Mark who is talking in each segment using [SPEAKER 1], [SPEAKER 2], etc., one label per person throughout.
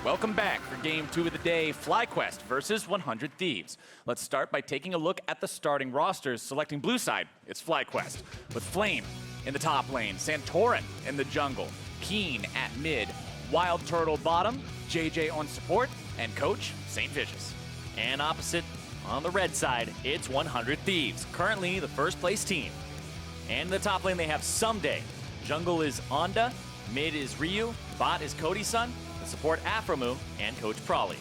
[SPEAKER 1] Welcome back for Game 2 of the day, FlyQuest versus 100 Thieves. Let's start by taking a look at the starting rosters. Selecting blue side, it's FlyQuest, with Flame in the top lane, Santorin in the jungle, Keane at mid, WildTurtle bottom, JayJ on support, and coach, St. Vicious.
[SPEAKER 2] And opposite, on the red side, it's 100 Thieves, currently the first place team. And in the top lane, they have Ssumday. Jungle is Onda, mid is Ryu, bot is Cody Sun, the support aphromoo, and Coach Prawley.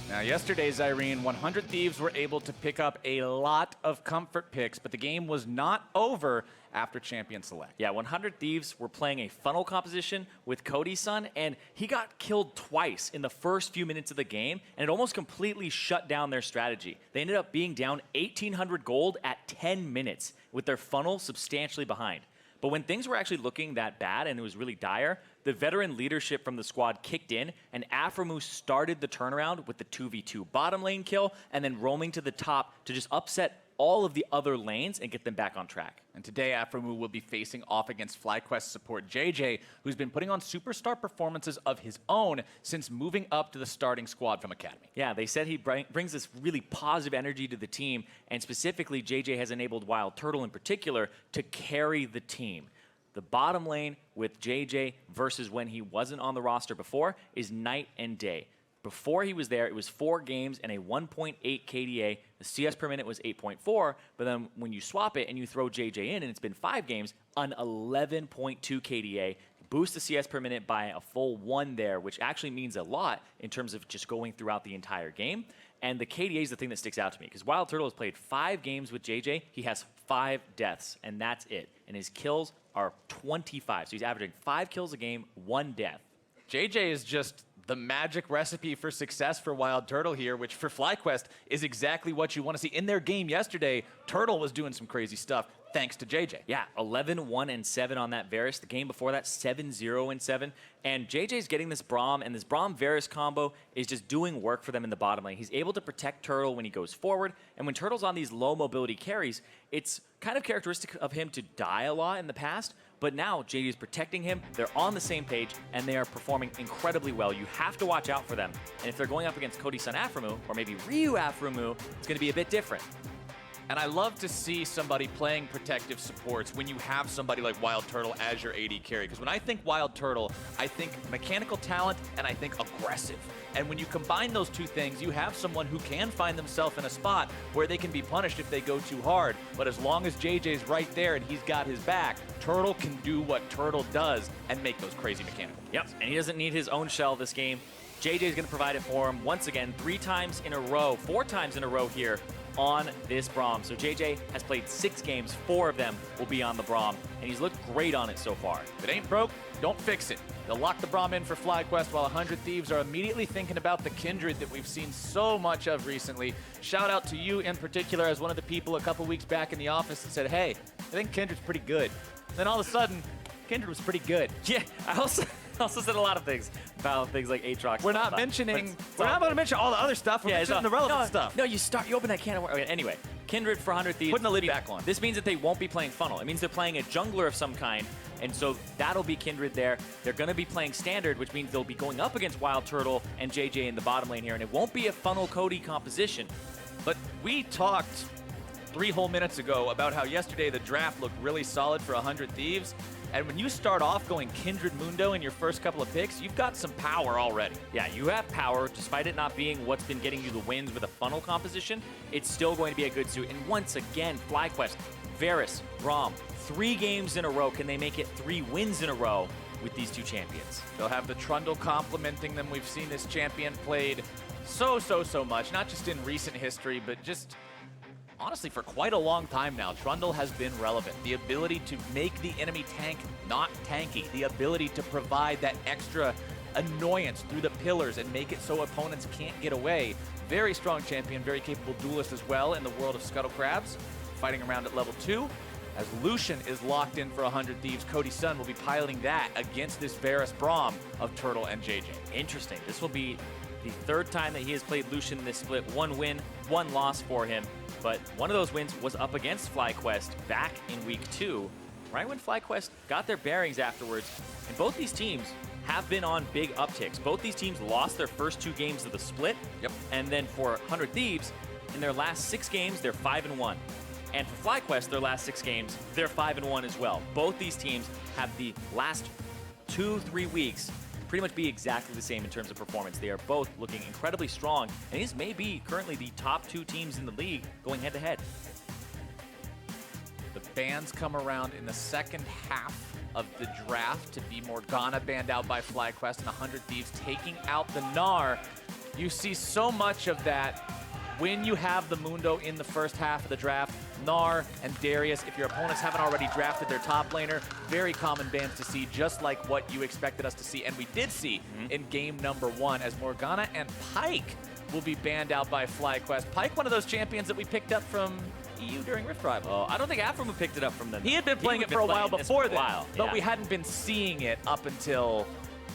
[SPEAKER 1] Now, yesterday, Zyrene, 100 Thieves were able to pick up a lot of comfort picks, but the game was not over after Champion Select.
[SPEAKER 2] Yeah, 100 Thieves were playing a funnel composition with Cody Sun, and he got killed twice in the first few minutes of the game, and it almost completely shut down their strategy. They ended up being down 1,800 gold at 10 minutes, with their funnel substantially behind. But when things were actually looking that bad and it was really dire, the veteran leadership from the squad kicked in, and aphromoo started the turnaround with the 2v2 bottom lane kill, and then roaming to the top to just upset all of the other lanes and get them back on track.
[SPEAKER 1] And today, aphromoo will be facing off against FlyQuest support JayJ, who's been putting on superstar performances of his own since moving up to the starting squad from Academy.
[SPEAKER 2] Yeah, they said he brings this really positive energy to the team, and specifically, JayJ has enabled WildTurtle in particular to carry the team. The bottom lane with JayJ versus when he wasn't on the roster before is night and day. Before he was there, it was 4 games and a 1.8 KDA. The CS per minute was 8.4, but then when you swap it and you throw JayJ in, and it's been 5 games, an 11.2 KDA. Boost the CS per minute by a full 1 there, which actually means a lot in terms of just going throughout the entire game. And the KDA is the thing that sticks out to me, because WildTurtle has played 5 games with JayJ. He has 5 deaths, and that's it. And his kills are 25, so he's averaging 5 kills a game, 1 death.
[SPEAKER 1] JayJ is just the magic recipe for success for WildTurtle here, which for FlyQuest is exactly what you want to see. In their game yesterday, Turtle was doing some crazy stuff thanks to JayJ.
[SPEAKER 2] Yeah, 11-1-7 on that Varus. The game before that, 7-0-7. And JayJ's getting this Braum, and this Braum-Varus combo is just doing work for them in the bottom lane. He's able to protect Turtle when he goes forward, and when Turtle's on these low mobility carries, it's kind of characteristic of him to die a lot in the past, but now JayJ is protecting him, they're on the same page, and they are performing incredibly well. You have to watch out for them. And if they're going up against Cody Sun aphromoo, or maybe Ryu aphromoo, it's going to be a bit different.
[SPEAKER 1] And I love to see somebody playing protective supports when you have somebody like WildTurtle as your AD carry. Because when I think WildTurtle, I think mechanical talent and I think aggressive. And when you combine those two things, you have someone who can find themselves in a spot where they can be punished if they go too hard. But as long as JayJ's right there and he's got his back, Turtle can do what Turtle does and make those crazy mechanical plays.
[SPEAKER 2] Yep, and he doesn't need his own shell this game. JayJ is going to provide it for him once again, 3 times in a row, 4 times in a row here on this Braum. So JayJ has played 6 games, 4 of them will be on the Braum, and he's looked great on it so far.
[SPEAKER 1] If it ain't broke, don't fix it. They'll lock the Braum in for FlyQuest while 100 Thieves are immediately thinking about the Kindred that we've seen so much of recently. Shout out to you in particular as one of the people a couple weeks back in the office that said, hey, I think Kindred's pretty good. Then all of a sudden, Kindred was pretty good.
[SPEAKER 2] Yeah, I also said a lot of things about things like Aatrox.
[SPEAKER 1] We're not mentioning, we're not going to mention all the other stuff. We're mentioning the relevant stuff.
[SPEAKER 2] No, you open that can of worms. Okay, anyway, Kindred for 100 Thieves.
[SPEAKER 1] Putting the lid back on.
[SPEAKER 2] This means that they won't be playing funnel. It means they're playing a jungler of some kind, and so that'll be Kindred there. They're going to be playing standard, which means they'll be going up against WildTurtle and JayJ in the bottom lane here, and it won't be a funnel Cody composition.
[SPEAKER 1] But we talked 3 whole minutes ago about how yesterday the draft looked really solid for 100 Thieves. And when you start off going Kindred Mundo in your first couple of picks, you've got some power already.
[SPEAKER 2] Yeah, you have power. Despite it not being what's been getting you the wins with a funnel composition, it's still going to be a good suit. And once again, FlyQuest, Varus, Braum, 3 games in a row. Can they make it 3 wins in a row with these 2 champions?
[SPEAKER 1] They'll have the Trundle complimenting them. We've seen this champion played so much, not just in recent history, but just honestly, for quite a long time now, Trundle has been relevant. The ability to make the enemy tank not tanky. The ability to provide that extra annoyance through the pillars and make it so opponents can't get away. Very strong champion, very capable duelist as well in the world of Scuttle Crabs. Fighting around at level 2. As Lucian is locked in for 100 Thieves, Cody Sun will be piloting that against this Varus Braum of Turtle and JayJ.
[SPEAKER 2] Interesting. This will be the 3rd time that he has played Lucian in this split. 1 win, 1 loss for him. But one of those wins was up against FlyQuest back in week 2, right when FlyQuest got their bearings afterwards. And both these teams have been on big upticks. Both these teams lost their first 2 games of the split.
[SPEAKER 1] Yep.
[SPEAKER 2] And then for 100 Thieves, in their last 6 games, they're 5-1. And for FlyQuest, their last 6 games, they're 5-1 as well. Both these teams have the last 2-3 weeks pretty much be exactly the same in terms of performance. They are both looking incredibly strong, and these may be currently the top 2 teams in the league going head-to-head.
[SPEAKER 1] The bans come around in the second half of the draft to be Morgana banned out by FlyQuest and 100 Thieves taking out the Gnar. You see so much of that when you have the Mundo in the first half of the draft. Gnar and Darius, if your opponents haven't already drafted their top laner, very common bans to see, just like what you expected us to see. And we did see in game number 1 as Morgana and Pyke will be banned out by FlyQuest. Pyke, one of those champions that we picked up from EU during Rift Rival.
[SPEAKER 2] I don't think aphromoo picked it up from them.
[SPEAKER 1] He had been playing it for a while before that, but
[SPEAKER 2] yeah.
[SPEAKER 1] we hadn't been seeing it up until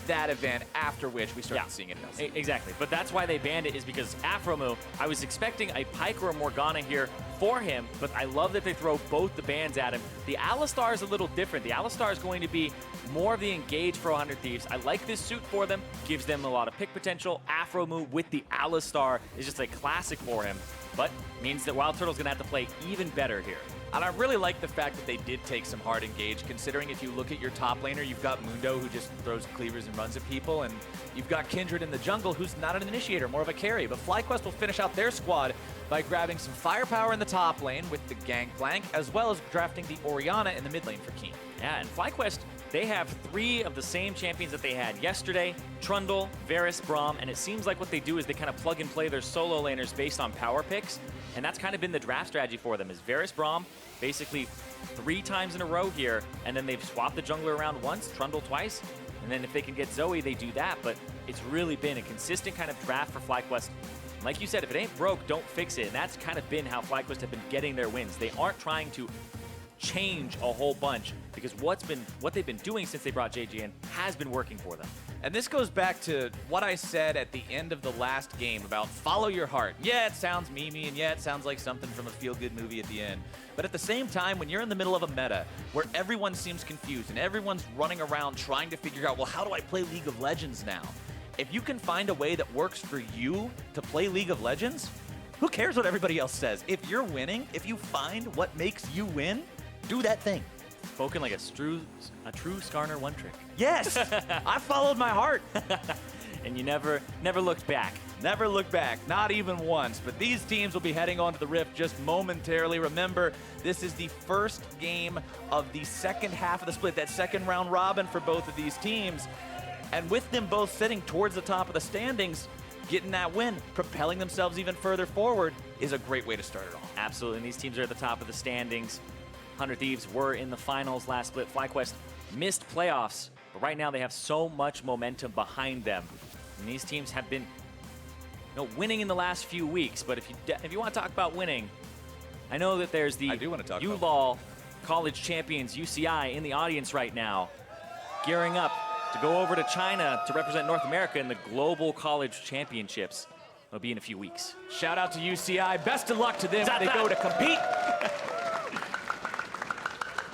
[SPEAKER 1] that event, after which we started seeing it.
[SPEAKER 2] Exactly, but that's why they banned it, is because aphromoo, I was expecting a Pyke or a Morgana here for him, but I love that they throw both the bans at him. The Alistar is a little different. The Alistar is going to be more of the engage for 100 Thieves. I like this suit for them, gives them a lot of pick potential. aphromoo with the Alistar is just a classic for him, but means that WildTurtle's gonna have to play even better here.
[SPEAKER 1] And I really like the fact that they did take some hard engage, considering if you look at your top laner, you've got Mundo, who just throws cleavers and runs at people, and you've got Kindred in the jungle, who's not an initiator, more of a carry. But FlyQuest will finish out their squad by grabbing some firepower in the top lane with the Gangplank, as well as drafting the Orianna in the mid lane for Keane.
[SPEAKER 2] Yeah, and FlyQuest, they have 3 of the same champions that they had yesterday: Trundle, Varus, Braum, and it seems like what they do is they kind of plug and play their solo laners based on power picks, and that's kind of been the draft strategy for them, is Varus, Braum, basically 3 times in a row here, and then they've swapped the jungler around once, Trundle twice, and then if they can get Zoe, they do that, but it's really been a consistent kind of draft for FlyQuest. Like you said, if it ain't broke, don't fix it, and that's kind of been how FlyQuest have been getting their wins. They aren't trying to change a whole bunch, because what they've been doing since they brought JayJ in has been working for them.
[SPEAKER 1] And this goes back to what I said at the end of the last game about follow your heart. Yeah, it sounds memey, and yeah, it sounds like something from a feel-good movie at the end. But at the same time, when you're in the middle of a meta where everyone seems confused and everyone's running around trying to figure out, well, how do I play League of Legends now? If you can find a way that works for you to play League of Legends, who cares what everybody else says? If you're winning, if you find what makes you win, do that thing.
[SPEAKER 2] Spoken like a true Skarner one-trick.
[SPEAKER 1] Yes, I followed my heart.
[SPEAKER 2] And you never looked back.
[SPEAKER 1] Never looked back, not even once. But these teams will be heading on to the Rift just momentarily. Remember, this is the first game of the second half of the split, that second round robin for both of these teams. And with them both sitting towards the top of the standings, getting that win, propelling themselves even further forward is a great way to start it off.
[SPEAKER 2] Absolutely, and these teams are at the top of the standings. 100 Thieves were in the finals last split. FlyQuest missed playoffs, but right now they have so much momentum behind them. And these teams have been winning in the last few weeks, but if you want to talk about winning, I know that there's the ULOL College Champions UCI in the audience right now, gearing up to go over to China to represent North America in the Global College Championships. It'll be in a few weeks.
[SPEAKER 1] Shout out to UCI. Best of luck to them when they go to compete.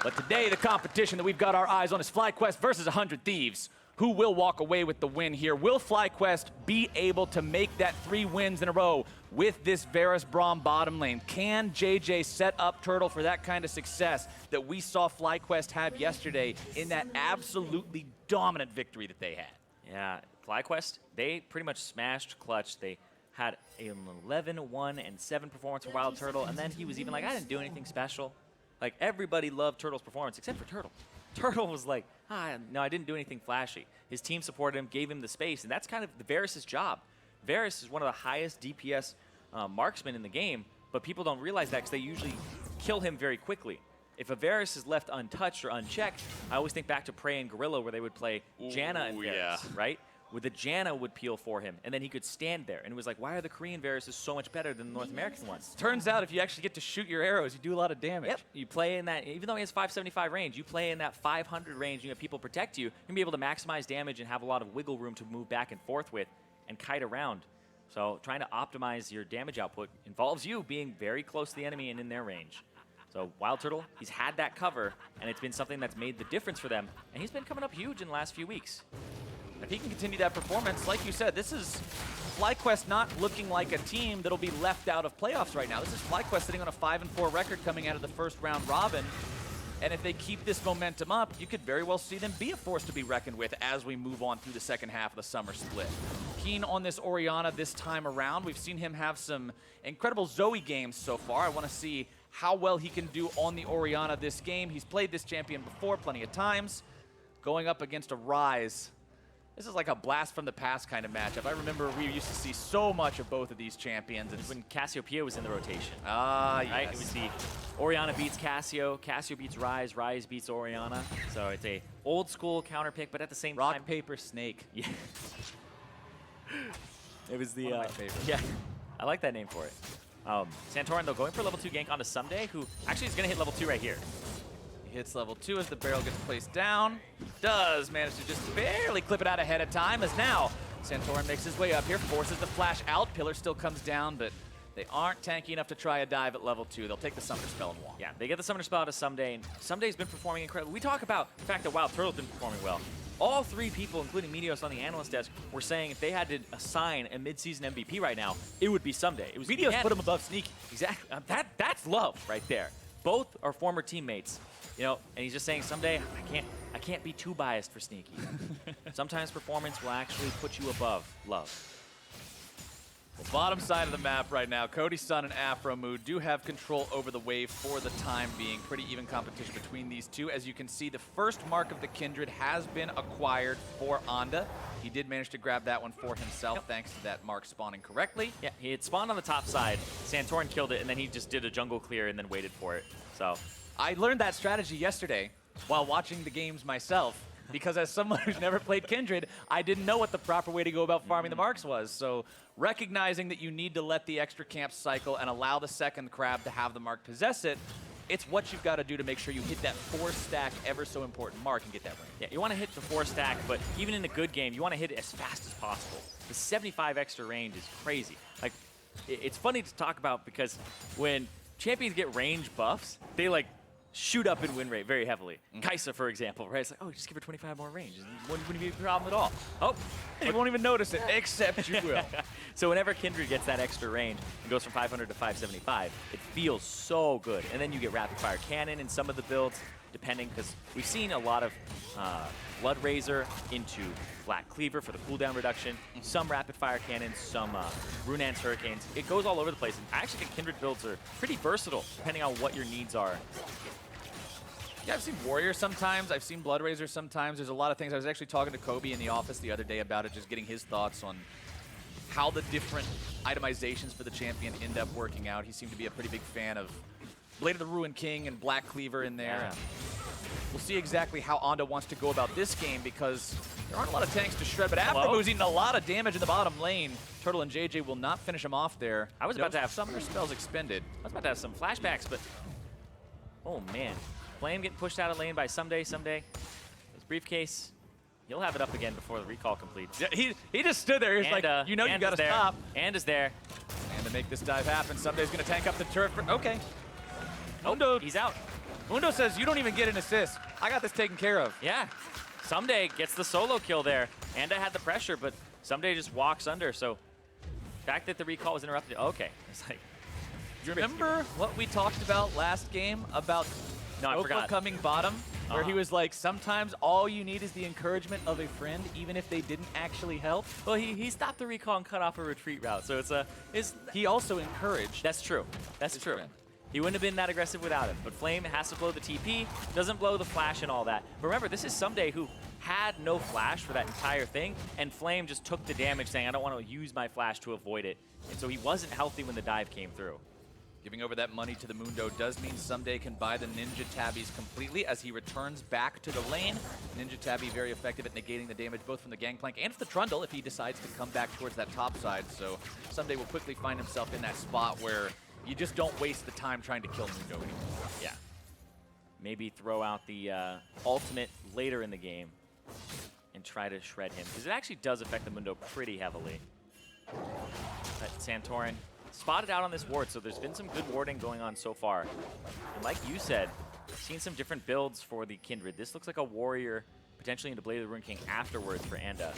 [SPEAKER 1] But today, the competition that we've got our eyes on is FlyQuest versus 100 Thieves. Who will walk away with the win here? Will FlyQuest be able to make that 3 wins in a row with this Varus Braum bottom lane? Can JayJ set up Turtle for that kind of success that we saw FlyQuest have yesterday in that absolutely dominant victory that they had?
[SPEAKER 2] Yeah, FlyQuest, they pretty much smashed Clutch. They had an 11-1-7 performance for WildTurtle, and then he was even like, I didn't do anything special. Like, everybody loved Turtle's performance except for Turtle. Turtle was like, no, I didn't do anything flashy. His team supported him, gave him the space, and that's kind of the Varus' job. Varus is one of the highest DPS marksmen in the game, but people don't realize that because they usually kill him very quickly. If a Varus is left untouched or unchecked, I always think back to Prey and Gorilla where they would play Janna and Varus, right? Where the Janna would peel for him, and then he could stand there. And it was like, why are the Korean Varuses so much better than the North American ones?
[SPEAKER 1] Turns out if you actually get to shoot your arrows, you do a lot of damage.
[SPEAKER 2] Yep. You play in that, even though he has 575 range, you play in that 500 range, you have people protect you, you can be able to maximize damage and have a lot of wiggle room to move back and forth with and kite around. So trying to optimize your damage output involves you being very close to the enemy and in their range. So WildTurtle, he's had that cover, and it's been something that's made the difference for them, and he's been coming up huge in the last few weeks.
[SPEAKER 1] If he can continue that performance, like you said, this is FlyQuest not looking like a team that'll be left out of playoffs right now. This is FlyQuest sitting on a 5-4 record coming out of the first round robin. And if they keep this momentum up, you could very well see them be a force to be reckoned with as we move on through the second half of the summer split. Keane on this Orianna this time around. We've seen him have some incredible Zoe games so far. I want to see how well he can do on the Orianna this game. He's played this champion before plenty of times. Going up against a Ryze. This is like a blast from the past kind of matchup. I remember we used to see so much of both of these champions.
[SPEAKER 2] It's when Cassiopeia was in the rotation.
[SPEAKER 1] Ah, yes.
[SPEAKER 2] Right? It was the Orianna beats Cassio, Cassio beats Ryze, Ryze beats Orianna. So it's a old school counter pick, but at the same time...
[SPEAKER 1] Rock, paper, snake.
[SPEAKER 2] Yeah. It was the...
[SPEAKER 1] One of my favorites.
[SPEAKER 2] Yeah, I like that name for it. Santorin, though, going for level 2 gank onto Ssumday, who actually is going to hit level 2 right here.
[SPEAKER 1] He hits level 2 as the barrel gets placed down. Does manage to just barely clip it out ahead of time, as now Santorin makes his way up here, forces the flash out. Pillar still comes down, but they aren't tanky enough to try a dive at level 2. They'll take the Summoner Spell and walk.
[SPEAKER 2] Yeah, they get the Summoner Spell to Ssumday, and Ssumday's been performing incredibly. We talk about the fact that WildTurtle's been performing well. All three people, including Meteos on the analyst desk, were saying if they had to assign a mid-season MVP right now, it would be Ssumday. It was
[SPEAKER 1] Meteos put him above Sneaky.
[SPEAKER 2] Exactly. That's love right there. Both are former teammates. You know, and he's just saying someday I can't be too biased for Sneaky. Sometimes performance will actually put you above love.
[SPEAKER 1] Well, bottom side of the map right now, Cody Sun and aphromoo do have control over the wave for the time being. Pretty even competition between these two. As you can see, the first mark of the Kindred has been acquired for Onda. He did manage to grab that one for himself, thanks to that mark spawning correctly.
[SPEAKER 2] Yeah, he had spawned on the top side. Santorin killed it, and then he just did a jungle clear and then waited for it. So
[SPEAKER 1] I learned that strategy yesterday while watching the games myself, because as someone who's never played Kindred, I didn't know what the proper way to go about farming the marks was. So recognizing that you need to let the extra camp cycle and allow the second crab to have the mark possess it, it's what you've got to do to make sure you hit that 4-stack ever so important mark and get that range.
[SPEAKER 2] yeah, you want to hit the 4-stack, but even in a good game, you want to hit it as fast as possible. The 75 extra range is crazy. Like, it's funny to talk about because when champions get range buffs, they like shoot up in win rate very heavily. Kai'Sa, for example, right? It's like, oh, just give her 25 more range. It wouldn't be a problem at all. Oh,
[SPEAKER 1] And you won't even notice it, except you will.
[SPEAKER 2] So whenever Kindred gets that extra range and goes from 500 to 575, it feels so good. And then you get rapid fire cannon in some of the builds, depending, because we've seen a lot of Blood Razor into Black Cleaver for the cooldown reduction, some rapid fire cannons, some Runaan's Hurricanes. It goes all over the place. And I actually think Kindred builds are pretty versatile, depending on what your needs are.
[SPEAKER 1] Yeah, I've seen Warrior sometimes. I've seen Blood Razor sometimes. There's a lot of things. I was actually talking to Kobe in the office the other day about it, just getting his thoughts on how the different itemizations for the champion end up working out. He seemed to be a pretty big fan of Blade of the Ruined King and Black Cleaver in there.
[SPEAKER 2] Yeah.
[SPEAKER 1] We'll see exactly how Onda wants to go about this game because there aren't a lot of tanks to shred, but
[SPEAKER 2] Hello?
[SPEAKER 1] aphromoo eating a lot of damage in the bottom lane. Turtle and JayJ will not finish him off there.
[SPEAKER 2] I was about to have
[SPEAKER 1] Summoner Spells expended.
[SPEAKER 2] I was about to have some flashbacks, but oh man. Flame getting pushed out of lane by Ssumday. His briefcase, he'll have it up again before the recall completes.
[SPEAKER 1] Yeah, he just stood there. He's like, you know you got to stop.
[SPEAKER 2] And is there.
[SPEAKER 1] And to make this dive happen, Ssumday's going to tank up the turret. Okay.
[SPEAKER 2] Mundo, he's out.
[SPEAKER 1] Mundo says, you don't even get an assist. I got this taken care of.
[SPEAKER 2] Yeah. Ssumday gets the solo kill there. Anda had the pressure, but Ssumday just walks under. So the fact that the recall was interrupted, okay. It's like,
[SPEAKER 1] you remember what we talked about last game about
[SPEAKER 2] I forgot.
[SPEAKER 1] coming bottom? Where he was like, sometimes all you need is the encouragement of a friend, even if they didn't actually help.
[SPEAKER 2] Well, he stopped the recall and cut off a retreat route. So
[SPEAKER 1] he also encouraged.
[SPEAKER 2] That's true. That's true.
[SPEAKER 1] Friend.
[SPEAKER 2] He wouldn't have been that aggressive without him. But Flame has to blow the TP, doesn't blow the flash and all that. But remember, this is Ssumday who had no flash for that entire thing, and Flame just took the damage saying, I don't want to use my flash to avoid it. And so he wasn't healthy when the dive came through.
[SPEAKER 1] Giving over that money to the Mundo does mean Ssumday can buy the Ninja Tabbies completely as he returns back to the lane. Ninja Tabby very effective at negating the damage both from the Gangplank and from the Trundle if he decides to come back towards that top side. So Ssumday will quickly find himself in that spot where you just don't waste the time trying to kill Mundo anymore.
[SPEAKER 2] Yeah. Maybe throw out the ultimate later in the game and try to shred him, because it actually does affect the Mundo pretty heavily. But Santorin spotted out on this ward, so there's been some good warding going on so far. And like you said, seen some different builds for the Kindred. This looks like a warrior, potentially into Blade of the Ruined King afterwards for Anda.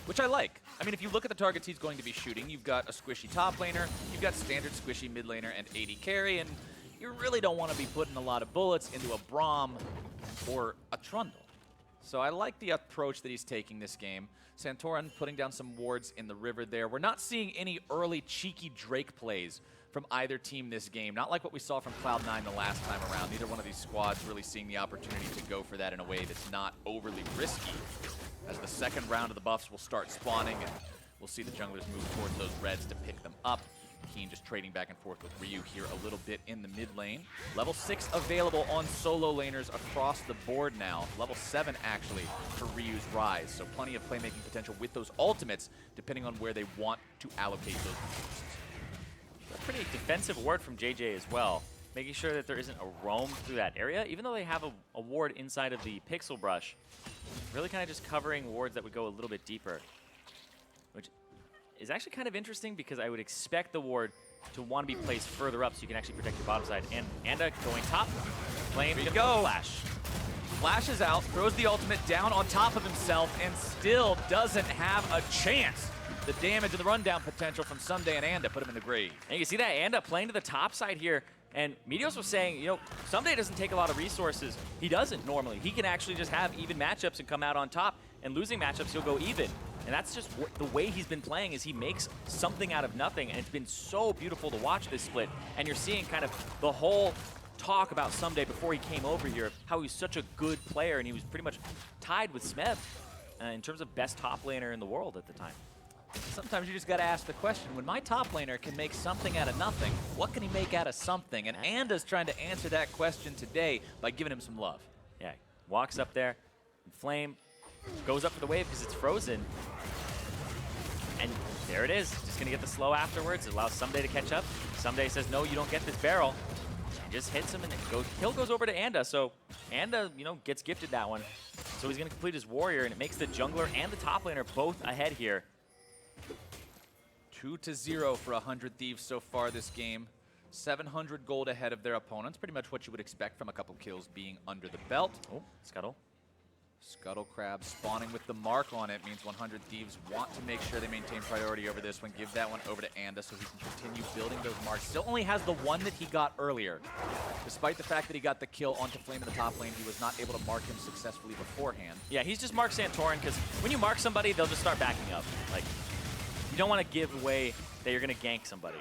[SPEAKER 1] Which I like. I mean, if you look at the targets he's going to be shooting, you've got a squishy top laner, you've got standard squishy mid laner and AD carry, and you really don't want to be putting a lot of bullets into a Braum or a Trundle. So I like the approach that he's taking this game. Santorin putting down some wards in the river there. We're not seeing any early cheeky Drake plays from either team this game. Not like what we saw from Cloud9 the last time around. Neither one of these squads really seeing the opportunity to go for that in a way that's not overly risky. As the second round of the buffs will start spawning, and we'll see the junglers move towards those reds to pick them up. Keane just trading back and forth with Ryu here a little bit in the mid lane. Level 6 available on solo laners across the board now. Level 7 actually for Ryu's Ryze. So plenty of playmaking potential with those ultimates, depending on where they want to allocate those boosts.
[SPEAKER 2] A pretty defensive ward from JayJ as well, making sure that there isn't a roam through that area. Even though they have a ward inside of the pixel brush, really kind of just covering wards that would go a little bit deeper, which is actually kind of interesting because I would expect the ward to want to be placed further up so you can actually protect your bottom side. And Anda going top, Flame gonna go flash.
[SPEAKER 1] Flashes out, throws the ultimate down on top of himself, and still doesn't have a chance. The damage and the rundown potential from Ssumday and Anda put him in the grave.
[SPEAKER 2] And you see that Anda playing to the top side here. And Meteos was saying, you know, Ssumday doesn't take a lot of resources. He doesn't normally. He can actually just have even matchups and come out on top. And losing matchups, he'll go even. And that's just the way he's been playing, is he makes something out of nothing. And it's been so beautiful to watch this split. And you're seeing kind of the whole talk about Ssumday before he came over here, how he was such a good player. And he was pretty much tied with Smeb in terms of best top laner in the world at the time.
[SPEAKER 1] Sometimes you just got to ask the question, when my top laner can make something out of nothing, what can he make out of something? And Anda's trying to answer that question today by giving him some love.
[SPEAKER 2] Yeah, walks up there, and Flame goes up for the wave because it's frozen. And there it is, just going to get the slow afterwards. It allows Ssumday to catch up. Ssumday says, no, you don't get this barrel. And just hits him, and kill goes over to Anda. So Anda, you know, gets gifted that one. So he's going to complete his warrior, and it makes the jungler and the top laner both ahead here.
[SPEAKER 1] 2-0 for 100 Thieves so far this game. 700 gold ahead of their opponents. Pretty much what you would expect from a couple kills being under the belt.
[SPEAKER 2] Oh, Scuttle.
[SPEAKER 1] Scuttle Crab spawning with the mark on it means 100 Thieves want to make sure they maintain priority over this one. Give that one over to Anda so he can continue building those marks. Still only has the one that he got earlier. Despite the fact that he got the kill onto Flame in the top lane, he was not able to mark him successfully beforehand.
[SPEAKER 2] Yeah, he's just marked Santorin because when you mark somebody, they'll just start backing up. Like, you don't want to give away that you're going to gank somebody.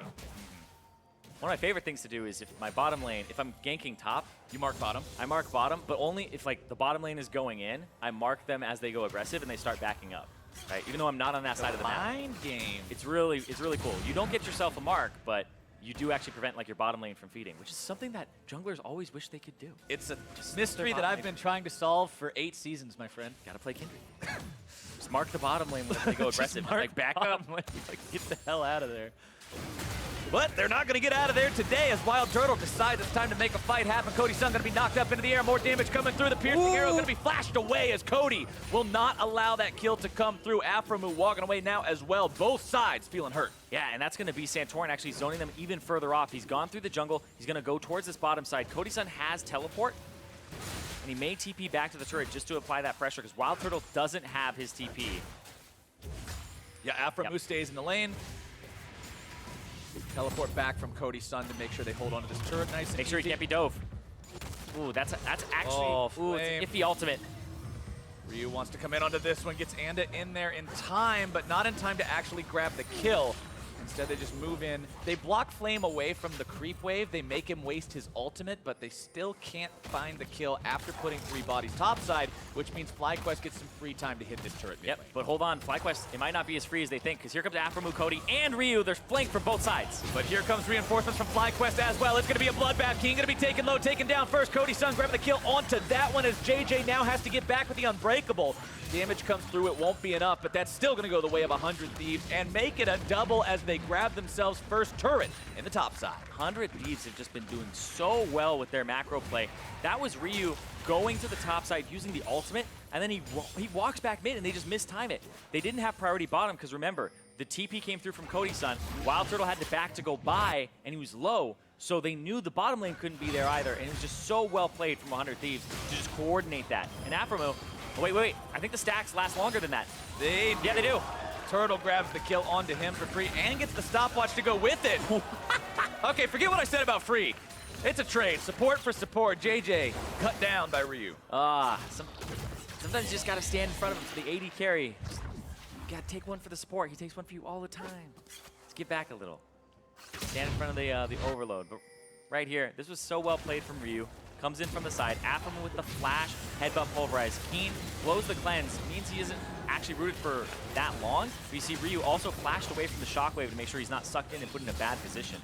[SPEAKER 2] One of my favorite things to do is if my bottom lane, if I'm ganking top,
[SPEAKER 1] You mark bottom.
[SPEAKER 2] I mark bottom, but only if like the bottom lane is going in, I mark them as they go aggressive and they start backing up. Right? Even though I'm not on that side of the map.
[SPEAKER 1] Mind game.
[SPEAKER 2] It's really cool. You don't get yourself a mark, but you do actually prevent like your bottom lane from feeding, which is something that junglers always wish they could do.
[SPEAKER 1] It's a mystery that I've been trying to solve for 8 seasons, my friend.
[SPEAKER 2] Gotta play Kindred. Just mark the bottom lane when they go aggressive. Like back up.
[SPEAKER 1] Like, get the hell out of there. But they're not going to get out of there today as WildTurtle decides it's time to make a fight happen. Cody Sun going to be knocked up into the air. More damage coming through. The piercing arrow going to be flashed away as Cody will not allow that kill to come through. aphromoo walking away now as well. Both sides feeling hurt.
[SPEAKER 2] Yeah, and that's going to be Santorin actually zoning them even further off. He's gone through the jungle. He's going to go towards this bottom side. Cody Sun has teleport, and he may TP back to the turret just to apply that pressure because WildTurtle doesn't have his TP.
[SPEAKER 1] Yeah, aphromoo stays in the lane. Teleport back from Cody Sun to make sure they hold on to this turret nice and
[SPEAKER 2] Make sure he
[SPEAKER 1] easy.
[SPEAKER 2] can't be dove. Ooh, that's actually it's an iffy ultimate.
[SPEAKER 1] Ryu wants to come in onto this one, gets Anda in there in time, but not in time to actually grab the kill. Instead, they just move in. They block Flame away from the creep wave. They make him waste his ultimate, but they still can't find the kill after putting 3 bodies topside, which means FlyQuest gets some free time to hit this turret mid
[SPEAKER 2] Yep,
[SPEAKER 1] lane.
[SPEAKER 2] but hold on. FlyQuest, it might not be as free as they think, because here comes aphromoo, Cody, and Ryu. They're flanked from both sides.
[SPEAKER 1] But here comes reinforcements from FlyQuest as well. It's going to be a bloodbath. Keane going to be taken low, taken down first. Cody Sun grabbing the kill onto that one as JayJ now has to get back with the Unbreakable. Damage comes through. It won't be enough, but that's still going to go the way of 100 Thieves and make it a double as they grab themselves first turret in the top side.
[SPEAKER 2] 100 Thieves have just been doing so well with their macro play. That was Ryu going to the top side using the ultimate, and then he walks back mid, and they just mistime it. They didn't have priority bottom, because remember, the TP came through from Cody Sun. WildTurtle had the back to go by, and he was low, so they knew the bottom lane couldn't be there either, and it was just so well played from 100 Thieves to just coordinate that. And aphromoo, oh, wait, I think the stacks last longer than that.
[SPEAKER 1] Yeah, they do. Turtle grabs the kill onto him for free and gets the stopwatch to go with it. Okay, forget what I said about free. It's a trade. Support for support. JayJ cut down by Ryu.
[SPEAKER 2] Sometimes you just got to stand in front of him for the 80 carry. You got to take one for the support. He takes one for you all the time. Let's get back a little. Stand in front of the overload. But right here, this was so well played from Ryu. Comes in from the side. aphromoo with the flash. Headbutt pulverize. Keane blows the cleanse. Means he isn't actually rooted for that long. But you see Ryu also flashed away from the shockwave to make sure he's not sucked in and put in a bad position.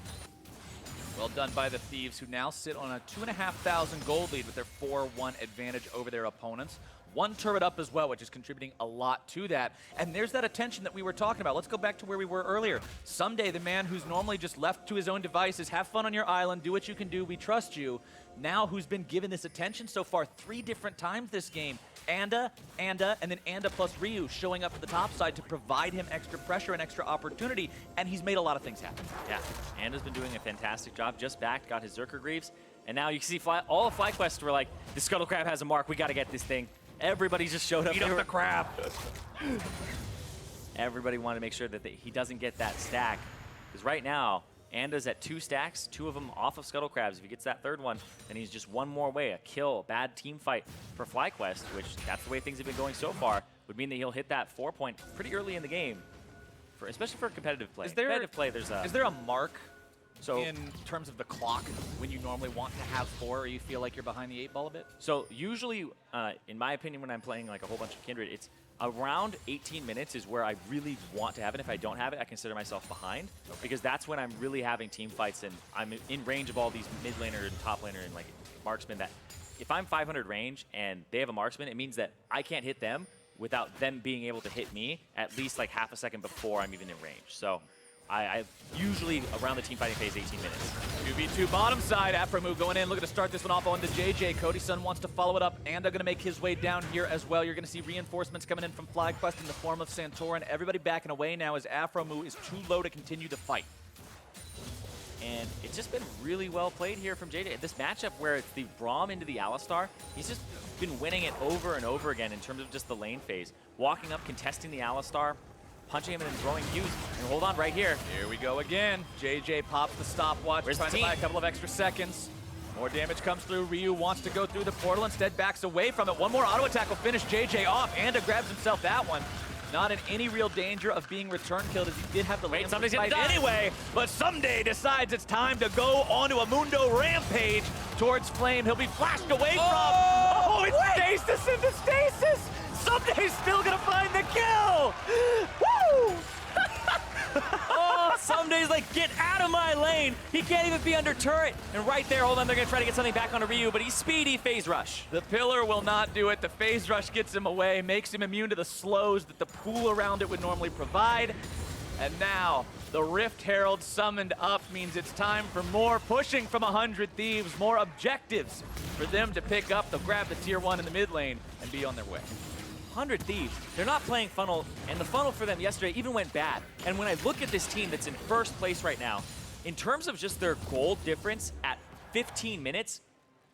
[SPEAKER 1] Well done by the Thieves, who now sit on a 2,500 gold lead with their 4-1 advantage over their opponents. One turret up as well, which is contributing a lot to that. And there's that attention that we were talking about. Let's go back to where we were earlier. Ssumday, the man who's normally just left to his own devices, have fun on your island, do what you can do, we trust you. Now who's been given this attention so far 3 different times this game. Anda, and then Anda plus Ryu showing up at the top side to provide him extra pressure and extra opportunity, and he's made a lot of things happen.
[SPEAKER 2] Yeah, Anda's been doing a fantastic job. Just backed, got his Zerker Greaves, and now you can see all of FlyQuest were like, the Scuttle Crab has a mark, we got to get this thing. Everybody just showed up.
[SPEAKER 1] Eat up the crab.
[SPEAKER 2] Everybody wanted to make sure that he doesn't get that stack, because right now, Anda's at 2 stacks, 2 of them off of Scuttle Crabs. If he gets that 3rd one, then he's just one more away. A kill, a bad team fight for FlyQuest, which that's the way things have been going so far, would mean that he'll hit that 4-point pretty early in the game, especially for competitive play.
[SPEAKER 1] Is there a mark in terms of the clock when you normally want to have 4 or you feel like you're behind the 8 ball a bit?
[SPEAKER 2] So usually, in my opinion, when I'm playing like a whole bunch of Kindred, it's around 18 minutes is where I really want to have it. If I don't have it, I consider myself behind, because that's when I'm really having team fights and I'm in range of all these mid laner and top laner and like marksman. That if I'm 500 range and they have a marksman, it means that I can't hit them without them being able to hit me at least like half a second before I'm even in range. So I usually around the team fighting phase 18 minutes.
[SPEAKER 1] 2v2 bottom side. aphromoo going in, looking to start this one off on the JayJ. Cody Sun wants to follow it up, and they're going to make his way down here as well. You're going to see reinforcements coming in from FlyQuest in the form of Santorin. Everybody backing away now as aphromoo is too low to continue the fight.
[SPEAKER 2] And it's just been really well played here from JayJ. This matchup where it's the Braum into the Alistar, he's just been winning it over and over again in terms of just the lane phase. Walking up, contesting the Alistar, punching him and then throwing Qs. And hold on right here.
[SPEAKER 1] Here we go again. JayJ pops the stopwatch, trying to buy a couple of extra seconds. More damage comes through. Ryu wants to go through the portal, instead backs away from it. One more auto attack will finish JayJ off. Anda grabs himself that one. Not in any real danger of being return killed, as he did have the lane fight anyway. But Ssumday decides it's time to go onto a Mundo rampage towards Flame. He'll be flashed away from. Oh, it's stasis into stasis. Ssumday's still gonna find the kill. Woo!
[SPEAKER 2] Oh, Ssumday's like, get out of my lane. He can't even be under turret. And right there, hold on, they're gonna try to get something back onto Ryu, but he's speedy. Phase rush.
[SPEAKER 1] The pillar will not do it. The phase rush gets him away, makes him immune to the slows that the pool around it would normally provide. And now, the Rift Herald summoned up means it's time for more pushing from 100 Thieves, more objectives for them to pick up. They'll grab the tier 1 in the mid lane and be on their way.
[SPEAKER 2] 100 Thieves, they're not playing funnel, and the funnel for them yesterday even went bad. And when I look at this team that's in first place right now, in terms of just their gold difference at 15 minutes,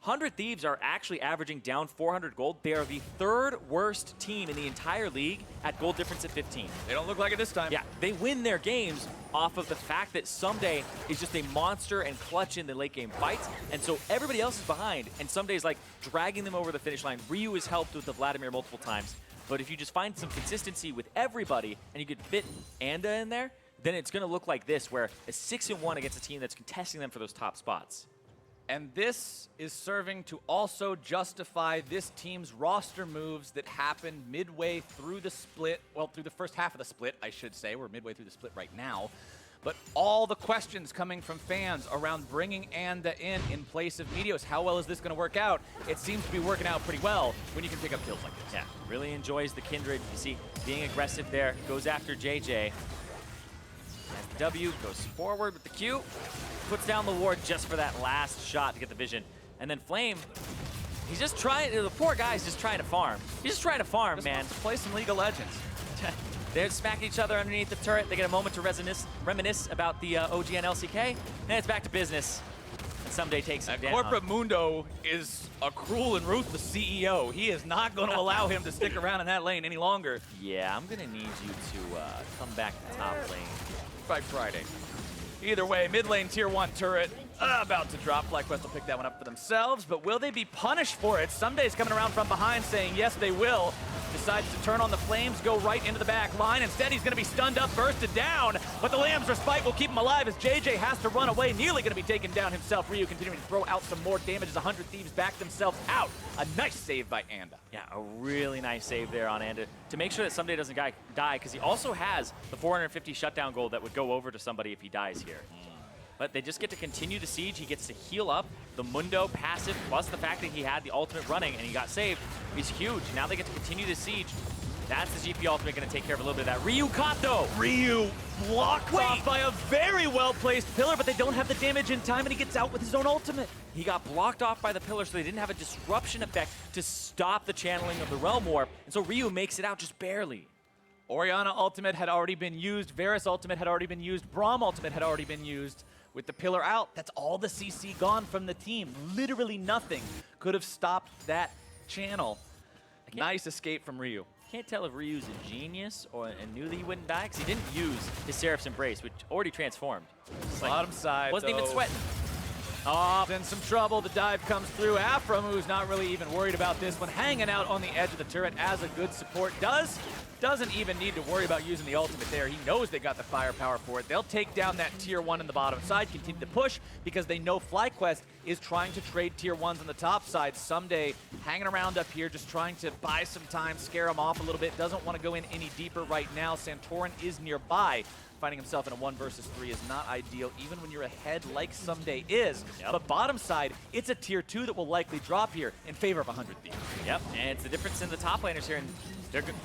[SPEAKER 2] 100 Thieves are actually averaging down 400 gold. They are the 3rd worst team in the entire league at gold difference at 15.
[SPEAKER 1] They don't look like it this time.
[SPEAKER 2] Yeah, they win their games off of the fact that Ssumday is just a monster and clutch in the late game fights, and so everybody else is behind, and Ssumday's like dragging them over the finish line. Ryu has helped with the Vladimir multiple times, but if you just find some consistency with everybody and you could fit Anda in there, then it's going to look like this, where a 6-1 against a team that's contesting them for those top spots.
[SPEAKER 1] And this is serving to also justify this team's roster moves that happened midway through the split. Well, through the first half of the split, I should say. We're midway through the split right now. But all the questions coming from fans around bringing Anda in place of Meteos. How well is this going to work out? It seems to be working out pretty well when you can pick up kills like this.
[SPEAKER 2] Yeah, really enjoys the Kindred. You see, being aggressive there, goes after JayJ. As the W goes forward with the Q, puts down the ward just for that last shot to get the vision. And then Flame, he's just trying, the poor guy's just trying to farm. He's just trying to farm, man.
[SPEAKER 1] Wants to play some League of Legends.
[SPEAKER 2] They're smacking each other underneath the turret. They get a moment to reminisce about the OG and LCK, and it's back to business. And Ssumday takes him down.
[SPEAKER 1] Corporate Mundo is a cruel and ruthless CEO. He is not going to allow him to stick around in that lane any longer.
[SPEAKER 2] Yeah, I'm going to need you to come back to top lane.
[SPEAKER 1] By Friday. Either way, mid lane tier 1 turret about to drop. FlyQuest will pick that one up for themselves, but will they be punished for it? Ssumday's coming around from behind saying yes, they will. Decides to turn on the flames, go right into the back line. Instead, he's going to be stunned up, bursted down, but the Lamb's Respite will keep him alive as JayJ has to run away, nearly going to be taken down himself. Ryu continuing to throw out some more damage as 100 Thieves back themselves out. A nice save by Anda.
[SPEAKER 2] Yeah, a really nice save there on Anda to make sure that Ssumday doesn't die, because he also has the 450 shutdown gold that would go over to somebody if he dies here. But they just get to continue the siege. He gets to heal up. The Mundo passive, plus the fact that he had the ultimate running and he got saved, is huge. Now they get to continue the siege. That's the GP ultimate going to take care of a little bit of that. Ryu caught though.
[SPEAKER 1] Ryu blocked off by a very well-placed pillar, but they don't have the damage in time, and he gets out with his own ultimate.
[SPEAKER 2] He got blocked off by the pillar, so they didn't have a disruption effect to stop the channeling of the Realm Warp, and so Ryu makes it out just barely.
[SPEAKER 1] Orianna ultimate had already been used. Varus ultimate had already been used. Braum ultimate had already been used. With the pillar out, that's all the CC gone from the team. Literally nothing could have stopped that channel. Nice escape from Ryu.
[SPEAKER 2] Can't tell if Ryu's a genius and knew that he wouldn't die, because he didn't use his Seraph's Embrace, which already transformed.
[SPEAKER 1] Bottom side,
[SPEAKER 2] wasn't even sweating.
[SPEAKER 1] Oh, in some trouble. The dive comes through. aphromoo not really even worried about this one. Hanging out on the edge of the turret as a good support. Doesn't even need to worry about using the ultimate there. He knows they got the firepower for it. They'll take down that tier 1 in the bottom side, continue to push, because they know FlyQuest is trying to trade tier 1s on the top side. Ssumday hanging around up here, just trying to buy some time, scare him off a little bit. Doesn't want to go in any deeper right now. Santorin is nearby. Finding himself in a 1 versus 3 is not ideal, even when you're ahead like Ssumday is.
[SPEAKER 2] Yep.
[SPEAKER 1] But bottom side, it's a tier 2 that will likely drop here in favor of 100 Thieves.
[SPEAKER 2] Yep, and it's the difference in the top laners here. And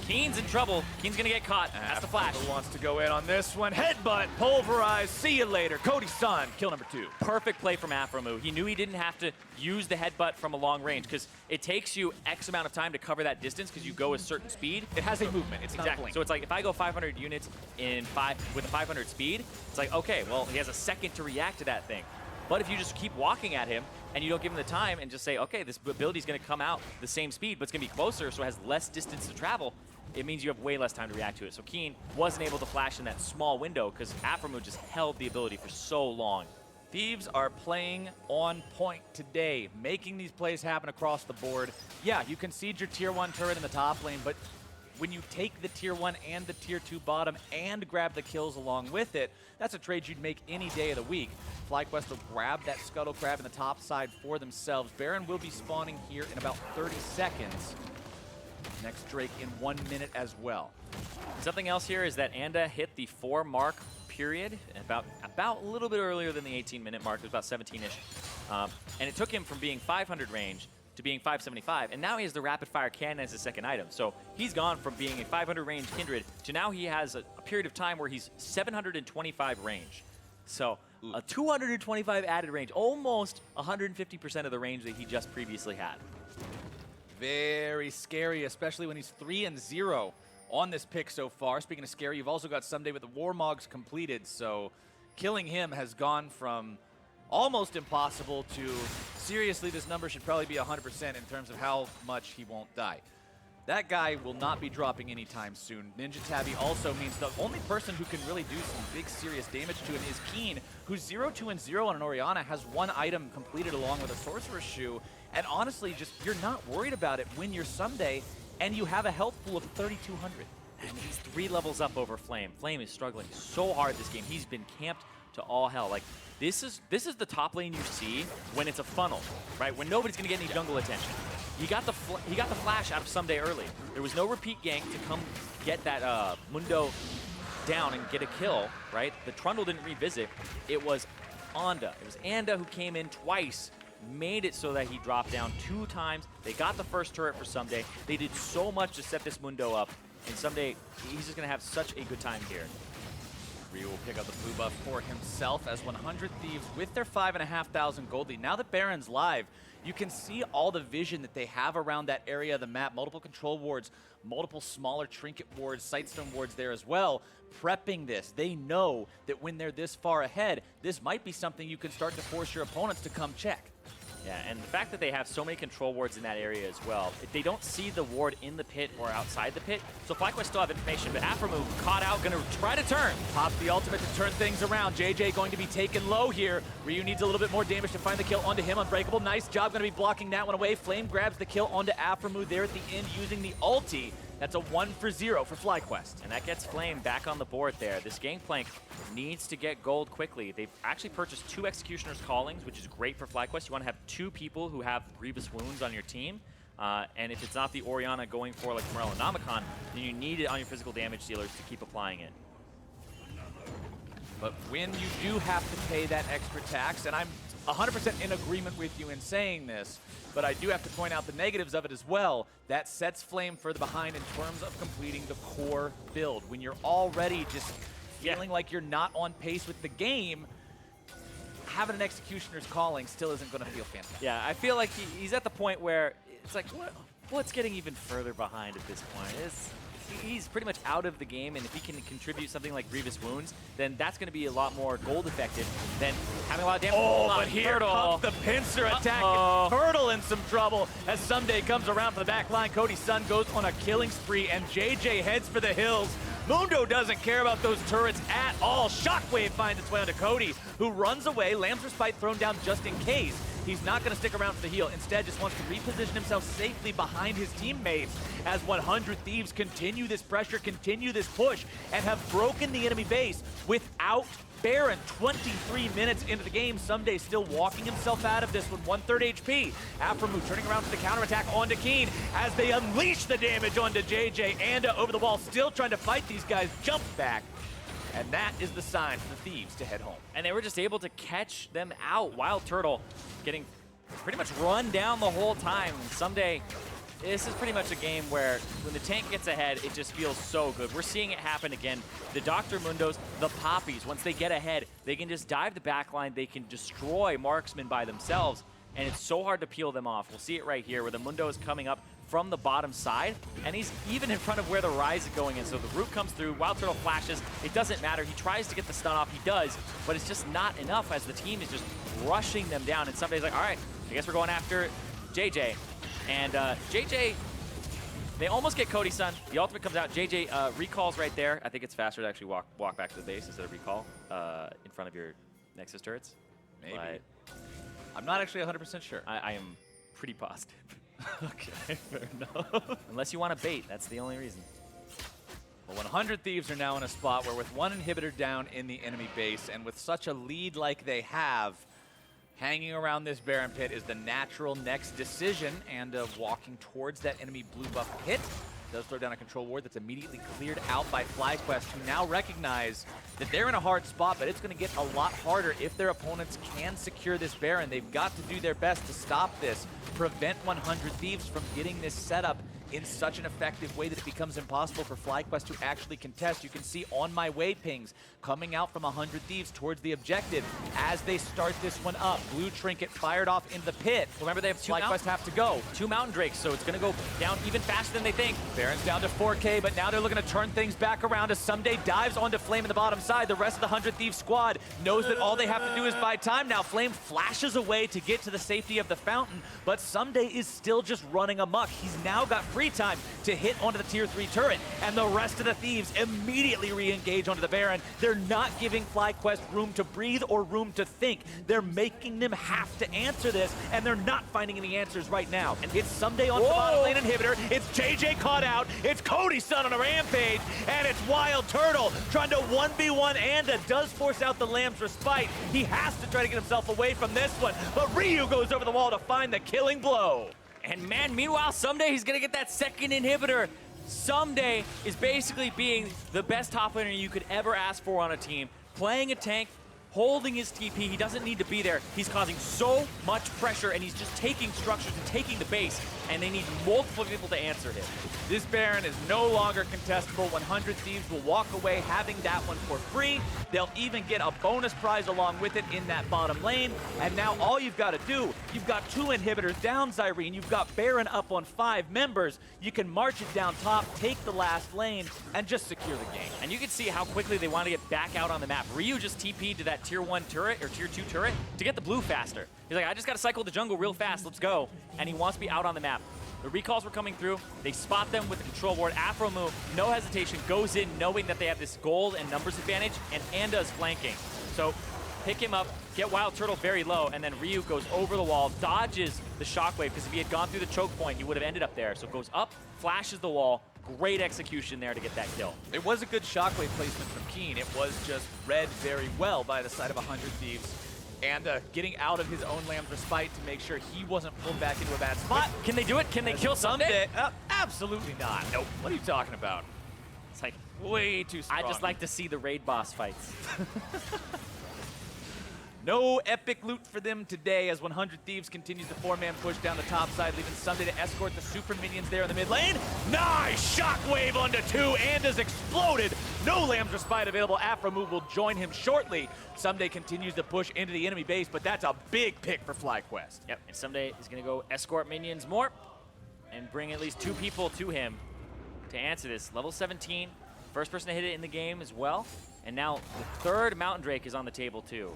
[SPEAKER 2] Keane's in trouble. Keane's going to get caught. That's the flash.
[SPEAKER 1] Wants to go in on this one. Headbutt, pulverize, see you later. Cody Sun, kill number 2.
[SPEAKER 2] Perfect play from aphromoo. He knew he didn't have to use the headbutt from a long range, because it takes you X amount of time to cover that distance because you go a certain speed.
[SPEAKER 1] It has a movement. It's not a blink.
[SPEAKER 2] So it's like if I go 500 units with a 500 speed, it's like, okay, well, he has a second to react to that thing. But if you just keep walking at him and you don't give him the time and just say, okay, this ability's going to come out the same speed, but it's going to be closer, so it has less distance to travel, it means you have way less time to react to it. So Keane wasn't able to flash in that small window because aphromoo just held the ability for so long.
[SPEAKER 1] Thieves are playing on point today, making these plays happen across the board. Yeah, you concede your tier 1 turret in the top lane, but when you take the tier 1 and the tier 2 bottom and grab the kills along with it, that's a trade you'd make any day of the week. FlyQuest will grab that Scuttle Crab in the top side for themselves. Baron will be spawning here in about 30 seconds. Next Drake in 1 minute as well.
[SPEAKER 2] Something else here is that Anda hit the 4 mark period about a little bit earlier than the 18-minute mark. It was about 17-ish. And it took him from being 500 range to being 575, and now he has the rapid fire cannon as his second item. So he's gone from being a 500 range Kindred to now he has a period of time where he's 725 range. So a 225 added range, almost 150% of the range that he just previously had.
[SPEAKER 1] Very scary, especially when he's 3-0 on this pick so far. Speaking of scary, you've also got Ssumday with the Warmogs completed, so killing him has gone from almost impossible to seriously, this number should probably be 100% in terms of how much he won't die. That guy will not be dropping anytime soon. Ninja Tabby also means the only person who can really do some big serious damage to him is Keane, who's 0-2-0 on an Orianna, has 1 item completed along with a Sorcerer's Shoe, and honestly, just you're not worried about it when you're Ssumday and you have a health pool of 3,200.
[SPEAKER 2] And he's 3 levels up over Flame. Flame is struggling so hard this game. He's been camped to all hell. Like, this is the top lane you see when it's a funnel, right? When nobody's gonna get any jungle attention. He got the flash out of Ssumday early. There was no repeat gank to come get that Mundo down and get a kill, right? The Trundle didn't revisit. It was Anda. It was Anda who came in twice, made it so that he dropped down 2 times. They got the first turret for Ssumday. They did so much to set this Mundo up, and Ssumday, he's just gonna have such a good time here.
[SPEAKER 1] Ryu will pick up the blue buff for himself as 100 Thieves with their 5,500 gold lead. Now that Baron's live, you can see all the vision that they have around that area of the map. Multiple control wards, multiple smaller trinket wards, sightstone wards there as well. Prepping this, they know that when they're this far ahead, this might be something you can start to force your opponents to come check.
[SPEAKER 2] Yeah, and the fact that they have so many control wards in that area as well, if they don't see the ward in the pit or outside the pit, so FlyQuest still have information, but aphromoo caught out, gonna try to turn.
[SPEAKER 1] Pops the ultimate to turn things around. JayJ going to be taken low here. Ryu needs a little bit more damage to find the kill onto him. Unbreakable, nice job, gonna be blocking that one away. Flame grabs the kill onto aphromoo there at the end using the ulti. That's a 1-for-0 for FlyQuest.
[SPEAKER 2] And that gets Flame back on the board there. This Gangplank needs to get gold quickly. They've actually purchased 2 Executioner's Callings, which is great for FlyQuest. You want to have 2 people who have grievous wounds on your team. And if it's not the Orianna going for like Morel and Namicon, then you need it on your physical damage dealers to keep applying it.
[SPEAKER 1] But when you do have to pay that extra tax, and I'm 100% in agreement with you in saying this, but I do have to point out the negatives of it as well. That sets Flame further behind in terms of completing the core build. When you're already just feeling like you're not on pace with the game, having an Executioner's Calling still isn't going to feel fantastic.
[SPEAKER 2] Yeah, I feel like he's at the point where it's like, what's getting even further behind at this point? He's pretty much out of the game, and if he can contribute something like Grievous Wounds, then that's going to be a lot more gold effective than having a lot of damage.
[SPEAKER 1] Oh, but here comes the pincer attack. Turtle in some trouble as Ssumday comes around for the back line. Cody Sun goes on a killing spree, and JayJ heads for the hills. Mundo doesn't care about those turrets at all. Shockwave finds its way onto Cody, who runs away. Lamb's Respite thrown down just in case. He's not going to stick around for the heal. Instead, just wants to reposition himself safely behind his teammates as 100 Thieves continue this pressure, continue this push, and have broken the enemy base without Baron. 23 minutes into the game, Ssumday still walking himself out of this one, 1/3 HP. aphromoo turning around for the counterattack onto Keane as they unleash the damage onto JayJ. And over the wall, still trying to fight these guys, jump back. And that is the sign for the Thieves to head home.
[SPEAKER 2] And they were just able to catch them out. WildTurtle getting pretty much run down the whole time. And Ssumday, this is pretty much a game where when the tank gets ahead, it just feels so good. We're seeing it happen again. The Dr. Mundos, the Poppies, once they get ahead, they can just dive the backline. They can destroy marksmen by themselves. And it's so hard to peel them off. We'll see it right here where the Mundo is coming up from the bottom side, and he's even in front of where the Ryze is going in. So the root comes through, WildTurtle flashes, it doesn't matter. He tries to get the stun off, he does, but it's just not enough as the team is just rushing them down. And Ssumday's like, all right, I guess we're going after JayJ. And JayJ, they almost get Cody Sun. The ultimate comes out, JayJ recalls right there. I think it's faster to actually walk back to the base instead of recall in front of your Nexus turrets.
[SPEAKER 1] Maybe.
[SPEAKER 2] But
[SPEAKER 1] I'm not actually 100% sure.
[SPEAKER 2] I am pretty positive.
[SPEAKER 1] Okay, fair enough.
[SPEAKER 2] Unless you want to bait, that's the only reason.
[SPEAKER 1] Well, 100 Thieves are now in a spot where with one inhibitor down in the enemy base and with such a lead like they have, hanging around this Baron pit is the natural next decision, and walking towards that enemy blue buff pit does throw down a control ward that's immediately cleared out by FlyQuest, who now recognize that they're in a hard spot, but it's going to get a lot harder if their opponents can secure this Baron. They've got to do their best to stop this, prevent 100 Thieves from getting this setup in such an effective way that it becomes impossible for FlyQuest to actually contest. You can see on my way pings coming out from 100 Thieves towards the objective as they start this one up. Blue Trinket fired off into the pit.
[SPEAKER 2] Remember, they have
[SPEAKER 1] FlyQuest have to go.
[SPEAKER 2] 2 Mountain Drakes, so it's going to go down even faster than they think.
[SPEAKER 1] Baron's down to 4K, but now they're looking to turn things back around as Ssumday dives onto Flame in the bottom side. The rest of the 100 Thieves squad knows that all they have to do is buy time now. Flame flashes away to get to the safety of the fountain, but Ssumday is still just running amok. He's now got free time to hit onto the tier 3 turret, and the rest of the Thieves immediately re-engage onto the Baron. They're not giving FlyQuest room to breathe or room to think. They're making them have to answer this, and they're not finding any answers right now. And it's Ssumday on the bottom lane inhibitor. It's JayJ caught out. It's Cody Sun on a rampage, and it's WildTurtle trying to 1v1 Anda. Does force out the Lamb's Respite. He has to try to get himself away from this one, but Ryu goes over the wall to find the killing blow.
[SPEAKER 2] And man, meanwhile, Ssumday, he's going to get that second inhibitor. Ssumday is basically being the best top laner you could ever ask for on a team. Playing a tank, holding his TP. He doesn't need to be there. He's causing so much pressure, and he's just taking structures and taking the base, and they need multiple people to answer him.
[SPEAKER 1] This Baron is no longer contestable. 100 Thieves will walk away having that one for free. They'll even get a bonus prize along with it in that bottom lane. And now all you've got to do, you've got 2 inhibitors down, Zyrene. You've got Baron up on 5 members. You can march it down top, take the last lane, and just secure the game.
[SPEAKER 2] And you can see how quickly they want to get back out on the map. Ryu just TP'd to that tier 1 turret, or tier 2 turret, to get the blue faster. He's like, I just got to cycle the jungle real fast. Let's go. And he wants to be out on the map. The recalls were coming through. They spot them with the control board. aphromoo, no hesitation, goes in knowing that they have this gold and numbers advantage, and Anda's flanking. So pick him up, get WildTurtle very low, and then Ryu goes over the wall, dodges the shockwave, because if he had gone through the choke point, he would have ended up there. So goes up, flashes the wall. Great execution there to get that kill.
[SPEAKER 1] It was a good shockwave placement from Keane. It was just read very well by the side of 100 Thieves. And getting out of his own Lamb's Respite to make sure he wasn't pulled back into a bad spot.
[SPEAKER 2] Can they do it? Can they kill Ssumday?
[SPEAKER 1] Absolutely not. Nope. What are you talking about?
[SPEAKER 2] It's like,
[SPEAKER 1] way too strong.
[SPEAKER 2] I just like to see the raid boss fights.
[SPEAKER 1] No epic loot for them today as 100 Thieves continues the 4-man push down the top side, leaving Ssumday to escort the super minions there in the mid lane. Nice shockwave onto 2. Anda's exploded. No Lamb's Respite available. aphromoo will join him shortly. Ssumday continues to push into the enemy base, but that's a big pick for FlyQuest.
[SPEAKER 2] Yep, and Ssumday is going to go escort minions more and bring at least 2 people to him to answer this. Level 17, first person to hit it in the game as well. And now the 3rd Mountain Drake is on the table too.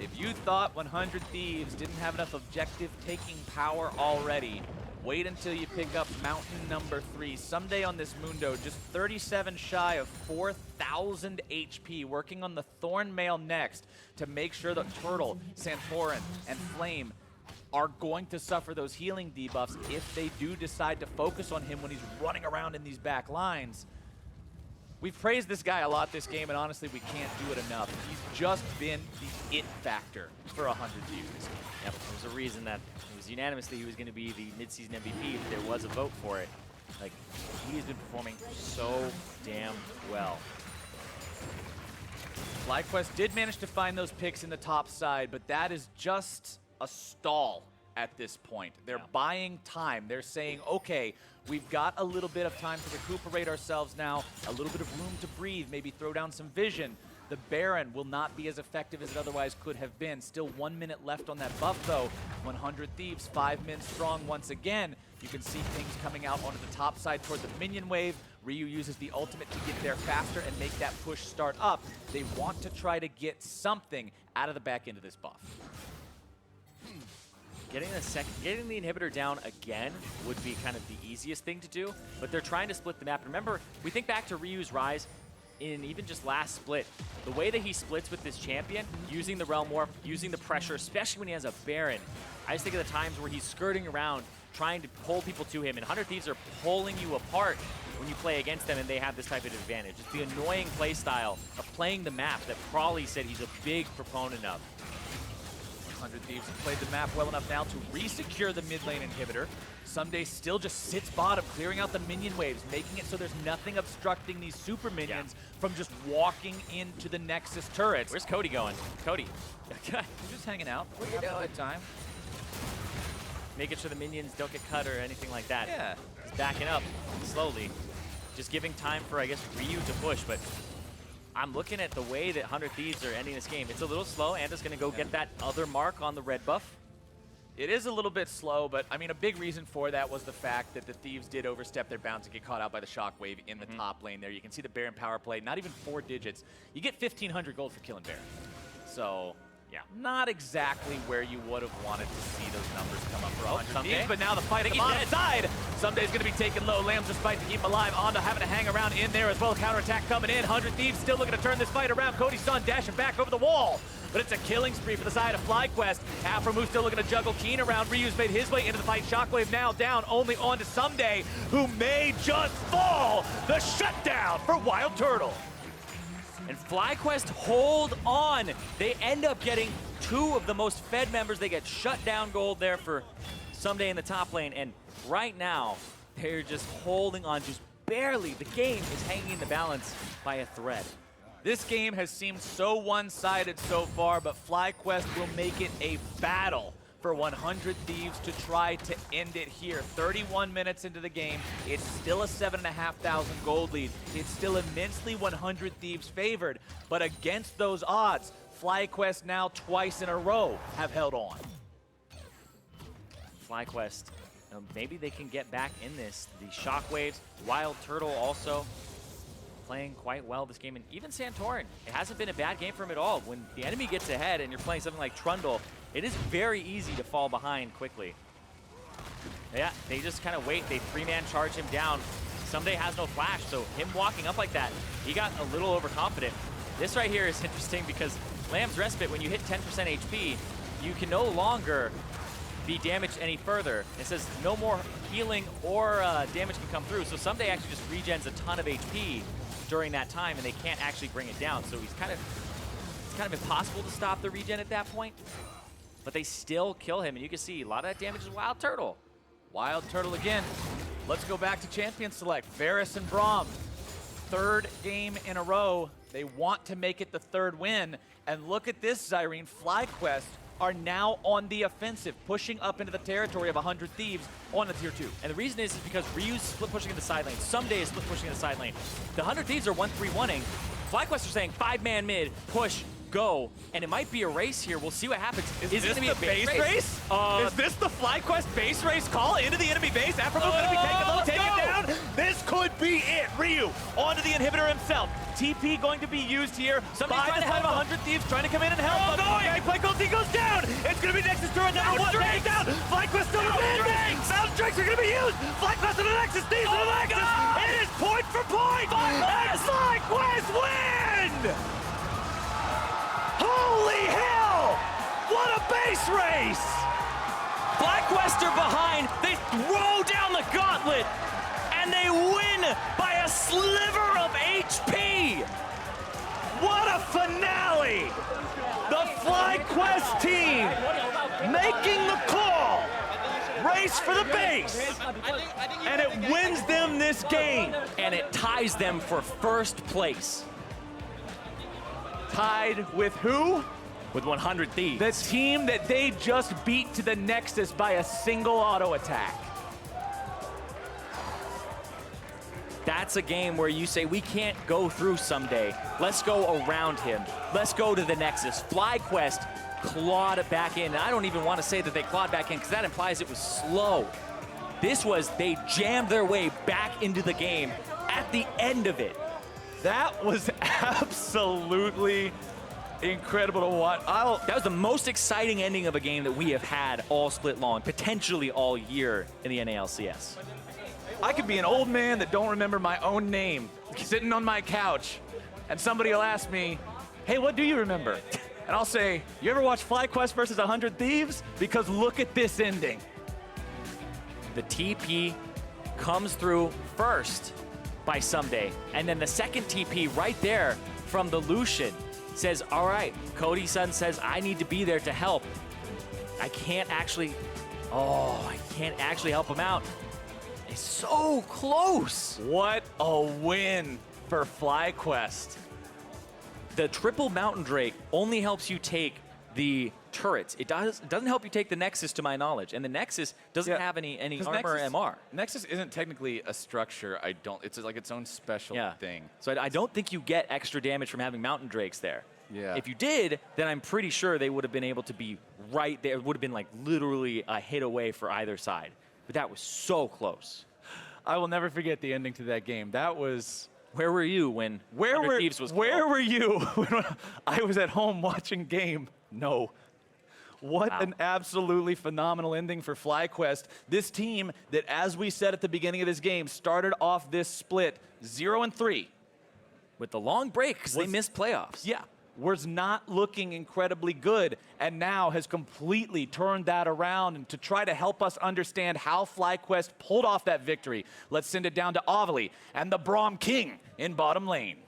[SPEAKER 1] If you thought 100 Thieves didn't have enough objective-taking power already, wait until you pick up mountain number 3. Ssumday on this Mundo, just 37 shy of 4,000 HP, working on the Thornmail next to make sure that Turtle, Santorin, and Flame are going to suffer those healing debuffs if they do decide to focus on him when he's running around in these back lines. We've praised this guy a lot this game, and honestly, we can't do it enough. He's just been the it factor for 100 Thieves this game.
[SPEAKER 2] Yep, there was a reason that it was unanimously he was going to be the mid-season MVP if there was a vote for it. Like, he's been performing so damn well.
[SPEAKER 1] FlyQuest did manage to find those picks in the top side, but that is just a stall at this point. They're buying time. They're saying, okay, we've got a little bit of time to recuperate ourselves now, a little bit of room to breathe, maybe throw down some vision. The Baron will not be as effective as it otherwise could have been. Still 1 minute left on that buff though. 100 Thieves, 5 men strong once again. You can see things coming out onto the top side toward the minion wave. Ryu uses the ultimate to get there faster and make that push start up. They want to try to get something out of the back end of this buff.
[SPEAKER 2] Getting the inhibitor down again would be kind of the easiest thing to do, but they're trying to split the map. Remember, we think back to Ryu's Ryze in even just last split. The way that he splits with this champion, using the Realm Warp, using the pressure, especially when he has a Baron. I just think of the times where he's skirting around, trying to pull people to him, and 100 Thieves are pulling you apart when you play against them and they have this type of advantage. It's the annoying play style of playing the map that Prawley said he's a big proponent of.
[SPEAKER 1] 100 Thieves have played the map well enough now to re-secure the mid lane inhibitor. Ssumday still just sits bottom, clearing out the minion waves, making it so there's nothing obstructing these super minions from just walking into the Nexus turrets.
[SPEAKER 2] Where's Cody going? Cody.
[SPEAKER 1] He's just hanging out. What are you doing? Time.
[SPEAKER 2] Making sure the minions don't get cut or anything like that.
[SPEAKER 1] Yeah.
[SPEAKER 2] He's backing up slowly. Just giving time for, I guess, Ryu to push, but I'm looking at the way that 100 Thieves are ending this game. It's a little slow. Anda's going to go get that other mark on the red buff.
[SPEAKER 1] It is a little bit slow, but I mean, a big reason for that was the fact that the Thieves did overstep their bounds and get caught out by the shockwave in the top lane there. You can see the Baron power play, not even 4 digits. You get 1,500 gold for killing Baron. So, yeah, not exactly where you would have wanted to see those numbers come up for 100 Thieves, but now the fight at the bottom side. Ssumday's going to be taking low. Lamb's Respite to keep him alive. Onda having to hang around in there as well. Counterattack coming in. 100 Thieves still looking to turn this fight around. Cody Sun dashing back over the wall. But it's a killing spree for the side of FlyQuest. aphromoo still looking to juggle Keane around. Ryu's made his way into the fight. Shockwave now down only on to Ssumday, who may just fall. The shutdown for WildTurtle.
[SPEAKER 2] And FlyQuest hold on. They end up getting 2 of the most fed members. They get shut down gold there for Ssumday in the top lane. And right now, they're just holding on just barely. The game is hanging in the balance by a thread.
[SPEAKER 1] This game has seemed so one-sided so far, but FlyQuest will make it a battle for 100 Thieves to try to end it here. 31 minutes into the game, it's still a 7,500 gold lead. It's still immensely 100 Thieves favored, but against those odds, FlyQuest now twice in a row have held on.
[SPEAKER 2] FlyQuest, maybe they can get back in this. The Shockwaves, WildTurtle also playing quite well this game, and even Santorin. It hasn't been a bad game for him at all. When the enemy gets ahead and you're playing something like Trundle, it is very easy to fall behind quickly. Yeah, they just kind of wait. They three-man charge him down. Ssumday has no flash, so him walking up like that, he got a little overconfident. This right here is interesting because Lamb's Respite, when you hit 10% HP, you can no longer be damaged any further. It says no more healing or damage can come through, so Ssumday actually just regens a ton of HP during that time, and they can't actually bring it down. So it's kind of impossible to stop the regen at that point. But they still kill him, and you can see a lot of that damage is WildTurtle.
[SPEAKER 1] WildTurtle again. Let's go back to champion select. Varus and Braum. Third game in a row. They want to make it the third win. And look at this, Zyrene. FlyQuest are now on the offensive, pushing up into the territory of 100 Thieves on the tier 2.
[SPEAKER 2] And the reason is because Ryu's split pushing in the side lane. Ssumday is split pushing in the side lane. The 100 Thieves are 1-3-1-ing. FlyQuest are saying 5-man mid, push, go, and it might be a race here. We'll see what happens.
[SPEAKER 1] Is this
[SPEAKER 2] it gonna be
[SPEAKER 1] the
[SPEAKER 2] a base race?
[SPEAKER 1] Is this the FlyQuest base race call into the enemy base? aphromoo going to be taken low, take it down. This could be it. Ryu onto the inhibitor himself. TP going to be used here.
[SPEAKER 2] Somebody's trying to help
[SPEAKER 1] 100 Thieves trying to come in and help. Gangplank ulti goes down. It's going to be Nexus turret number 1 taken down. FlyQuest still defending. Sound strikes are going to be used. FlyQuest on the Nexus. Thieves on the Nexus. It is point for point. And FlyQuest win! Holy hell! What a base race!
[SPEAKER 2] FlyQuest are behind. They throw down the gauntlet, and they win by a sliver of HP.
[SPEAKER 1] What a finale! The FlyQuest team making the call. Race for the base. And it wins them this game.
[SPEAKER 2] And it ties them for first place.
[SPEAKER 1] Tied with who?
[SPEAKER 2] With 100 Thieves.
[SPEAKER 1] The team that they just beat to the Nexus by a single auto attack.
[SPEAKER 2] That's a game where you say, we can't go through Ssumday. Let's go around him. Let's go to the Nexus. FlyQuest clawed it back in. And I don't even want to say that they clawed back in because that implies it was slow. This was, they jammed their way back into the game at the end of it.
[SPEAKER 1] That was absolutely incredible to watch.
[SPEAKER 2] That was the most exciting ending of a game that we have had all split long, potentially all year in the NALCS.
[SPEAKER 1] I could be an old man that don't remember my own name, sitting on my couch, and somebody will ask me, hey, what do you remember? And I'll say, you ever watch FlyQuest versus 100 Thieves? Because look at this ending.
[SPEAKER 2] The TP comes through first by Ssumday, and then the second TP right there from the Lucian says, all right, Cody Sun says, I need to be there to help. I can't actually help him out. It's so close.
[SPEAKER 1] What a win for FlyQuest.
[SPEAKER 2] The triple Mountain Drake only helps you take the turrets. It doesn't help you take the Nexus, to my knowledge, and the Nexus doesn't have any armor
[SPEAKER 1] Nexus,
[SPEAKER 2] MR.
[SPEAKER 1] Nexus isn't technically a structure. It's like its own special thing.
[SPEAKER 2] So I don't think you get extra damage from having Mountain Drakes there.
[SPEAKER 1] Yeah.
[SPEAKER 2] If you did, then I'm pretty sure they would have been able to be right there. It would have been like literally a hit away for either side. But that was so close.
[SPEAKER 1] I will never forget the ending to that game. That was...
[SPEAKER 2] Where were you when Thieves was
[SPEAKER 1] Where were you when I was at home watching game? No. What an absolutely phenomenal ending for FlyQuest. This team that, as we said at the beginning of this game, started off this split 0-3.
[SPEAKER 2] With the long break, because they missed playoffs.
[SPEAKER 1] Yeah. Was not looking incredibly good, and now has completely turned that around. And to try to help us understand how FlyQuest pulled off that victory, let's send it down to Ovely and the Braum King in bottom lane.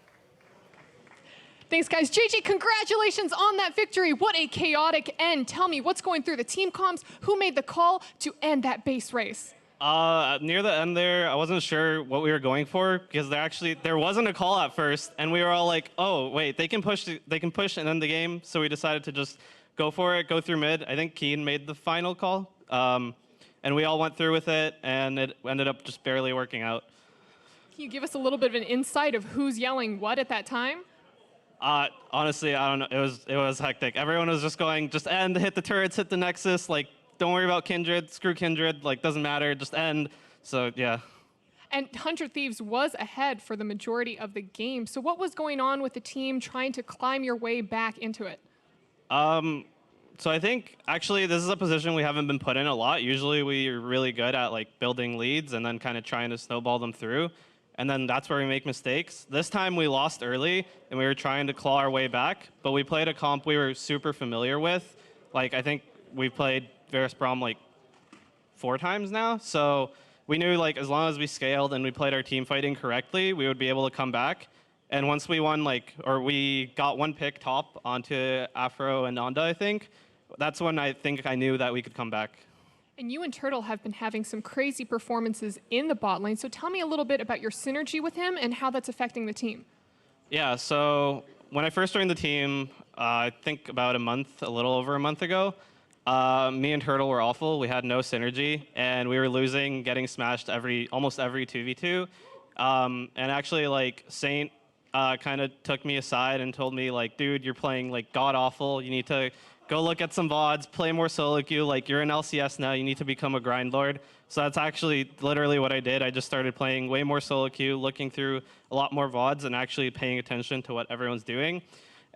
[SPEAKER 3] Thanks, guys. JayJ, congratulations on that victory. What a chaotic end. Tell me, what's going through the team comms? Who made the call to end that base race?
[SPEAKER 4] Near the end there, I wasn't sure what we were going for because there wasn't a call at first, and we were all like, "Oh, wait, they can push and end the game." So we decided to just go for it, go through mid. I think Keane made the final call, and we all went through with it, and it ended up just barely working out.
[SPEAKER 3] Can you give us a little bit of an insight of who's yelling what at that time?
[SPEAKER 4] Honestly, I don't know. It was hectic. Everyone was just going, just end, hit the turrets, hit the nexus, like. Don't worry about Kindred, screw Kindred, like doesn't matter, just end. So yeah.
[SPEAKER 3] And 100 Thieves was ahead for the majority of the game. So what was going on with the team trying to climb your way back into it?
[SPEAKER 4] So I think actually this is a position we haven't been put in a lot. Usually we're really good at like building leads and then kind of trying to snowball them through. And then that's where we make mistakes. This time we lost early and we were trying to claw our way back, but we played a comp we were super familiar with. Like I think we played Varus Braum like 4 times now, so we knew like as long as we scaled and we played our team fighting correctly, we would be able to come back. And once we won we got 1 pick top onto Afro and Nanda, I think, that's when I think I knew that we could come back.
[SPEAKER 3] And you and Turtle have been having some crazy performances in the bot lane, so tell me a little bit about your synergy with him and how that's affecting the team.
[SPEAKER 4] Yeah, so when I first joined the team, I think about a little over a month ago, me and Turtle were awful. We had no synergy, and we were losing, getting smashed almost every 2v2. And actually, like Saint kind of took me aside and told me, like, dude, you're playing like god awful. You need to go look at some VODs, play more solo queue. Like you're in LCS now. You need to become a grind lord. So that's actually literally what I did. I just started playing way more solo queue, looking through a lot more VODs, and actually paying attention to what everyone's doing.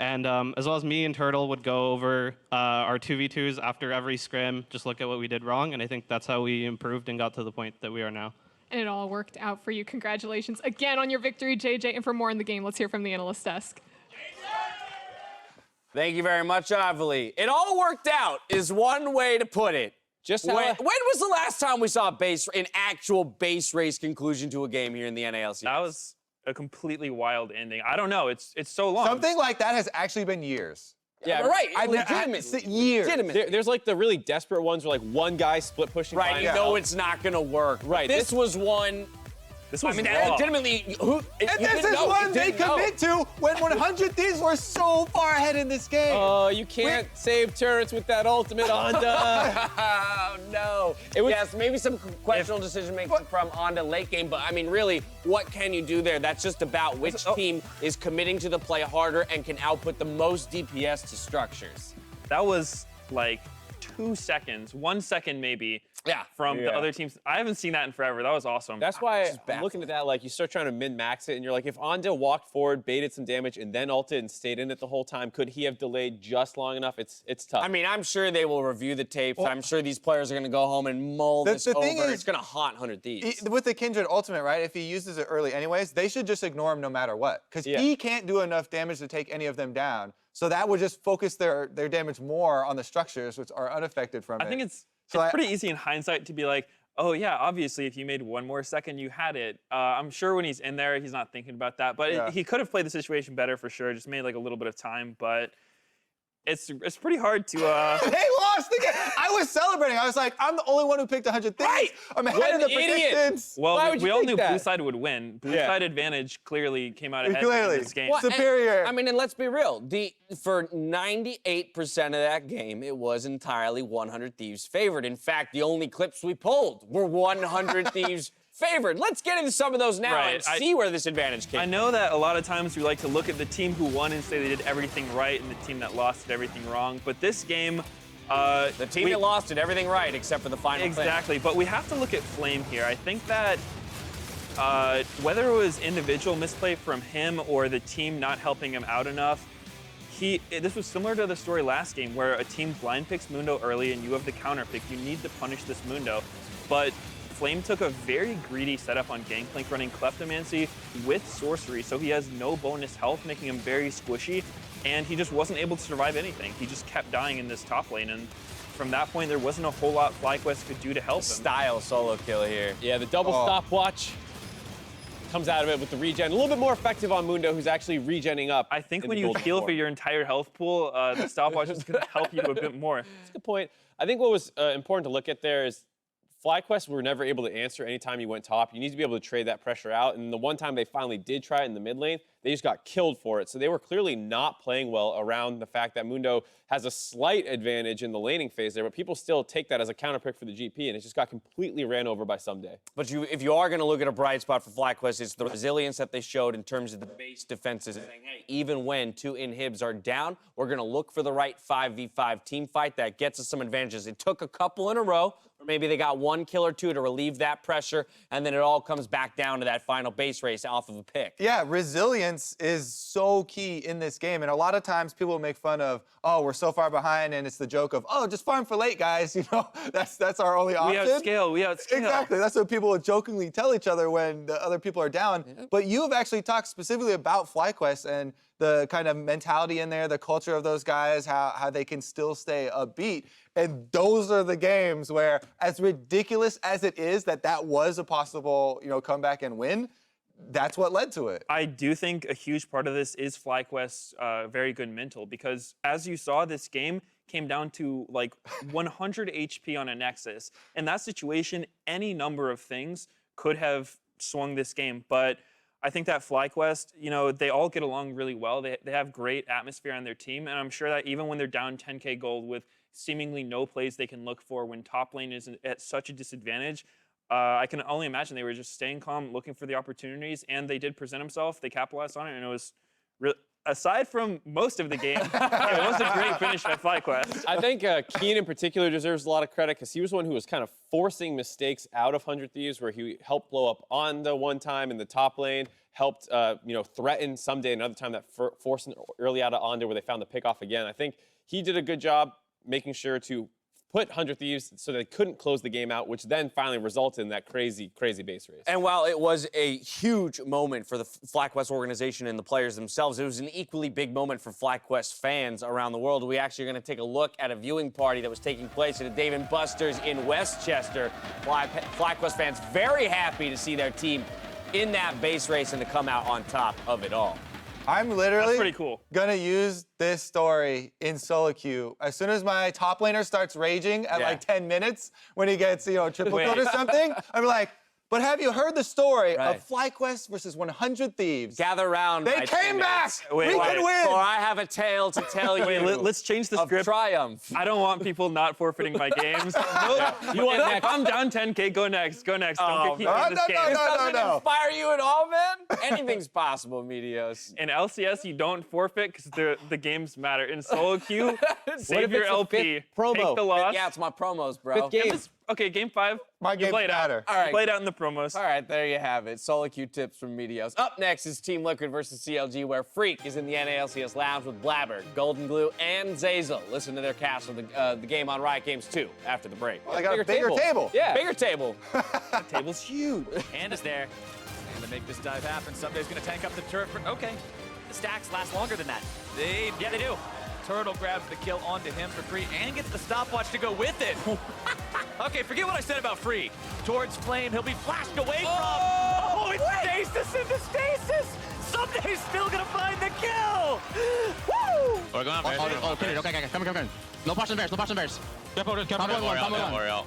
[SPEAKER 4] And as well as me and Turtle would go over our 2v2s after every scrim, just look at what we did wrong, and I think that's how we improved and got to the point that we are now.
[SPEAKER 3] And it all worked out for you. Congratulations again on your victory, JayJ. And for more in the game, let's hear from the analyst desk.
[SPEAKER 5] Thank you very much, Avali. It all worked out is one way to put it. When was the last time we saw an actual base race conclusion to a game here in the NALCS?
[SPEAKER 6] That was a completely wild ending. I don't know. It's so long.
[SPEAKER 7] Something like that has actually been years.
[SPEAKER 5] Yeah, right.
[SPEAKER 7] Legitimately. Years.
[SPEAKER 8] There's like the really desperate ones where like one guy split pushing.
[SPEAKER 5] Right, you know it's not gonna work. Right. This was one.
[SPEAKER 6] This was
[SPEAKER 5] legitimately.
[SPEAKER 7] And this is one they commit to when 100 Thieves were so far ahead in this game.
[SPEAKER 8] Oh, you can't save turrets with that ultimate, Onda.
[SPEAKER 5] Oh, no. Yes, maybe some questionable decision-making from Onda late game, but I mean, really, what can you do there? That's just about which team is committing to the play harder and can output the most DPS to structures.
[SPEAKER 6] That was like 2 seconds, 1 second maybe.
[SPEAKER 5] Yeah.
[SPEAKER 6] From the other teams. I haven't seen that in forever. That was awesome.
[SPEAKER 8] That's why I'm looking at that, like, you start trying to min-max it, and you're like, if Onda walked forward, baited some damage, and then ulted and stayed in it the whole time, could he have delayed just long enough? It's tough.
[SPEAKER 5] I mean, I'm sure they will review the tapes. I'm sure these players are going to go home and mull this over. It's going to haunt 100 Thieves.
[SPEAKER 7] With the Kindred ultimate, right, if he uses it early anyways, they should just ignore him no matter what. Because he can't do enough damage to take any of them down. So that would just focus their damage more on the structures, which are unaffected from it.
[SPEAKER 6] I think it's pretty easy in hindsight to be like, oh yeah, obviously if you made 1 more second, you had it. I'm sure when he's in there, he's not thinking about that. But he could have played the situation better for sure. Just made like a little bit of time, but it's pretty hard to.
[SPEAKER 7] They lost again. I was celebrating. I was like, I'm the only one who picked 100 Thieves.
[SPEAKER 5] Right.
[SPEAKER 7] I'm ahead of the predictions.
[SPEAKER 6] Well, we all knew blue side would win. Blue side advantage clearly came out ahead in this game.
[SPEAKER 5] Well,
[SPEAKER 7] superior.
[SPEAKER 5] I mean, and let's be real. For 98% of that game, it was entirely 100 Thieves favored. In fact, the only clips we pulled were 100 Thieves favored. Let's get into some of those now and see where this advantage came.
[SPEAKER 6] I know that a lot of times we like to look at the team who won and say they did everything right and the team that lost did everything wrong. But this game,
[SPEAKER 5] the team that lost did everything right except for the final
[SPEAKER 6] Exactly, but we have to look at Flame here. I think that whether it was individual misplay from him or the team not helping him out enough, this was similar to the story last game where a team blind picks Mundo early and you have the counter pick. You need to punish this Mundo. But Flame took a very greedy setup on Gangplank running Kleptomancy with Sorcery, so he has no bonus health, making him very squishy, and he just wasn't able to survive anything. He just kept dying in this top lane, and from that point, there wasn't a whole lot FlyQuest could do to help him.
[SPEAKER 5] Style solo kill here.
[SPEAKER 8] Yeah, the double stopwatch comes out of it with the regen. A little bit more effective on Mundo, who's actually regenning up.
[SPEAKER 6] I think when you heal for your entire health pool, the stopwatch is going to help you a bit more.
[SPEAKER 8] That's a good point. I think what was important to look at there is FlyQuest were never able to answer anytime you went top. You need to be able to trade that pressure out. And the one time they finally did try it in the mid lane, they just got killed for it. So they were clearly not playing well around the fact that Mundo has a slight advantage in the laning phase there, but people still take that as a counter pick for the GP, and it just got completely ran over by Ssumday.
[SPEAKER 5] But if you are going to look at a bright spot for FlyQuest, it's the resilience that they showed in terms of the base defenses. Saying, hey, even when 2 inhibs are down, we're going to look for the right 5v5 team fight that gets us some advantages. It took a couple in a row, or maybe they got 1 kill or 2 to relieve that pressure, and then it all comes back down to that final base race off of a pick.
[SPEAKER 7] Yeah, resilience is so key in this game. And a lot of times people make fun of, oh, we're so far behind, and it's the joke of, oh, just farm for late, guys. You know, that's our only option.
[SPEAKER 6] We outscale.
[SPEAKER 7] Exactly. That's what people jokingly tell each other when the other people are down. Yeah. But you have actually talked specifically about FlyQuest and the kind of mentality in there, the culture of those guys, how they can still stay upbeat. And those are the games where, as ridiculous as it is that was a possible, comeback and win, that's what led to it.
[SPEAKER 6] I do think a huge part of this is FlyQuest's very good mental, because as you saw, this game came down to like 100 HP on a Nexus. In that situation, any number of things could have swung this game. But I think that FlyQuest, they all get along really well. They have great atmosphere on their team. And I'm sure that even when they're down 10K gold with seemingly no plays they can look for when top lane is at such a disadvantage, I can only imagine they were just staying calm, looking for the opportunities, and they did present themselves. They capitalized on it, and it was aside from most of the game, it was a great finish by FlyQuest.
[SPEAKER 8] I think Keane in particular deserves a lot of credit because he was the one who was kind of forcing mistakes out of 100 Thieves, where he helped blow up Onda one time in the top lane, helped threaten Ssumday another time, that forced an early out of Onda where they found the pick off again. I think he did a good job making sure to put 100 Thieves so they couldn't close the game out, which then finally resulted in that crazy, crazy base race.
[SPEAKER 5] And while it was a huge moment for the FlyQuest organization and the players themselves, it was an equally big moment for FlyQuest fans around the world. We actually are going to take a look at a viewing party that was taking place at a Dave & Buster's in Westchester. FlyQuest fans very happy to see their team in that base race and to come out on top of it all.
[SPEAKER 7] I'm literally
[SPEAKER 6] pretty cool.
[SPEAKER 7] Gonna use this story in solo queue. As soon as my top laner starts raging at like 10 minutes when he gets, triple killed or something, I'm like, but have you heard the story of FlyQuest versus 100 Thieves?
[SPEAKER 5] Gather around.
[SPEAKER 7] They came back! We can win!
[SPEAKER 5] For I have a tale to tell you.
[SPEAKER 6] Let's change the script.
[SPEAKER 5] Triumph.
[SPEAKER 6] I don't want people not forfeiting my games. If I'm down 10K, go next. Don't get Keane in this game.
[SPEAKER 5] This doesn't inspire you at all, man? Anything's possible, Medios.
[SPEAKER 6] In LCS, you don't forfeit because the games matter. In solo queue, save your LP. Take the loss.
[SPEAKER 5] Yeah, it's my promos, bro.
[SPEAKER 6] Okay, game 5.
[SPEAKER 7] My game matter.
[SPEAKER 5] All right.
[SPEAKER 6] You played out in the promos.
[SPEAKER 5] All right, there you have it. Solo queue tips from Medios. Up next is Team Liquid versus CLG, where Freak is in the NALCS Lounge with Blabber, Golden Glue, and Zazel. Listen to their cast of the game on Riot Games 2 after the break.
[SPEAKER 7] I got a bigger table.
[SPEAKER 5] Yeah, bigger table.
[SPEAKER 6] The table's huge.
[SPEAKER 2] Hand is there.
[SPEAKER 1] And to make this dive happen, Ssumday's going to tank up the turret. Okay.
[SPEAKER 2] The stacks last longer than that.
[SPEAKER 1] They
[SPEAKER 2] do.
[SPEAKER 1] Turtle grabs the kill onto him for free and gets the stopwatch to go with it. Okay, forget what I said about free. Towards Flame, he'll be flashed away from. Oh, it's stasis into stasis! Ssumday's still gonna find the kill! Woo!
[SPEAKER 9] We're going okay. Come. No push and bears. Careful.
[SPEAKER 10] Orianna.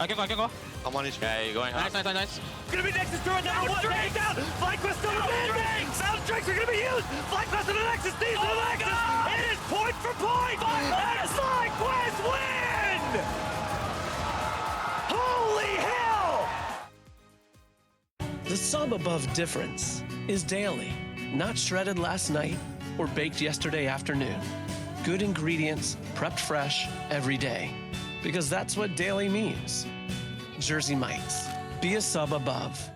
[SPEAKER 9] I can go.
[SPEAKER 10] I'm on each guy. Going high.
[SPEAKER 9] Nice.
[SPEAKER 1] Gonna be Nexus turret now. One straight down. FlyQuest still defending. Sound strikes are gonna be used. FlyQuest and the Nexus. Thieves and the Nexus. It is point for point. And FlyQuest win! Holy hell!
[SPEAKER 11] The sub above difference is daily, not shredded last night or baked yesterday afternoon. Good ingredients, prepped fresh every day. Because that's what daily means. Jersey Mites. Be a sub above.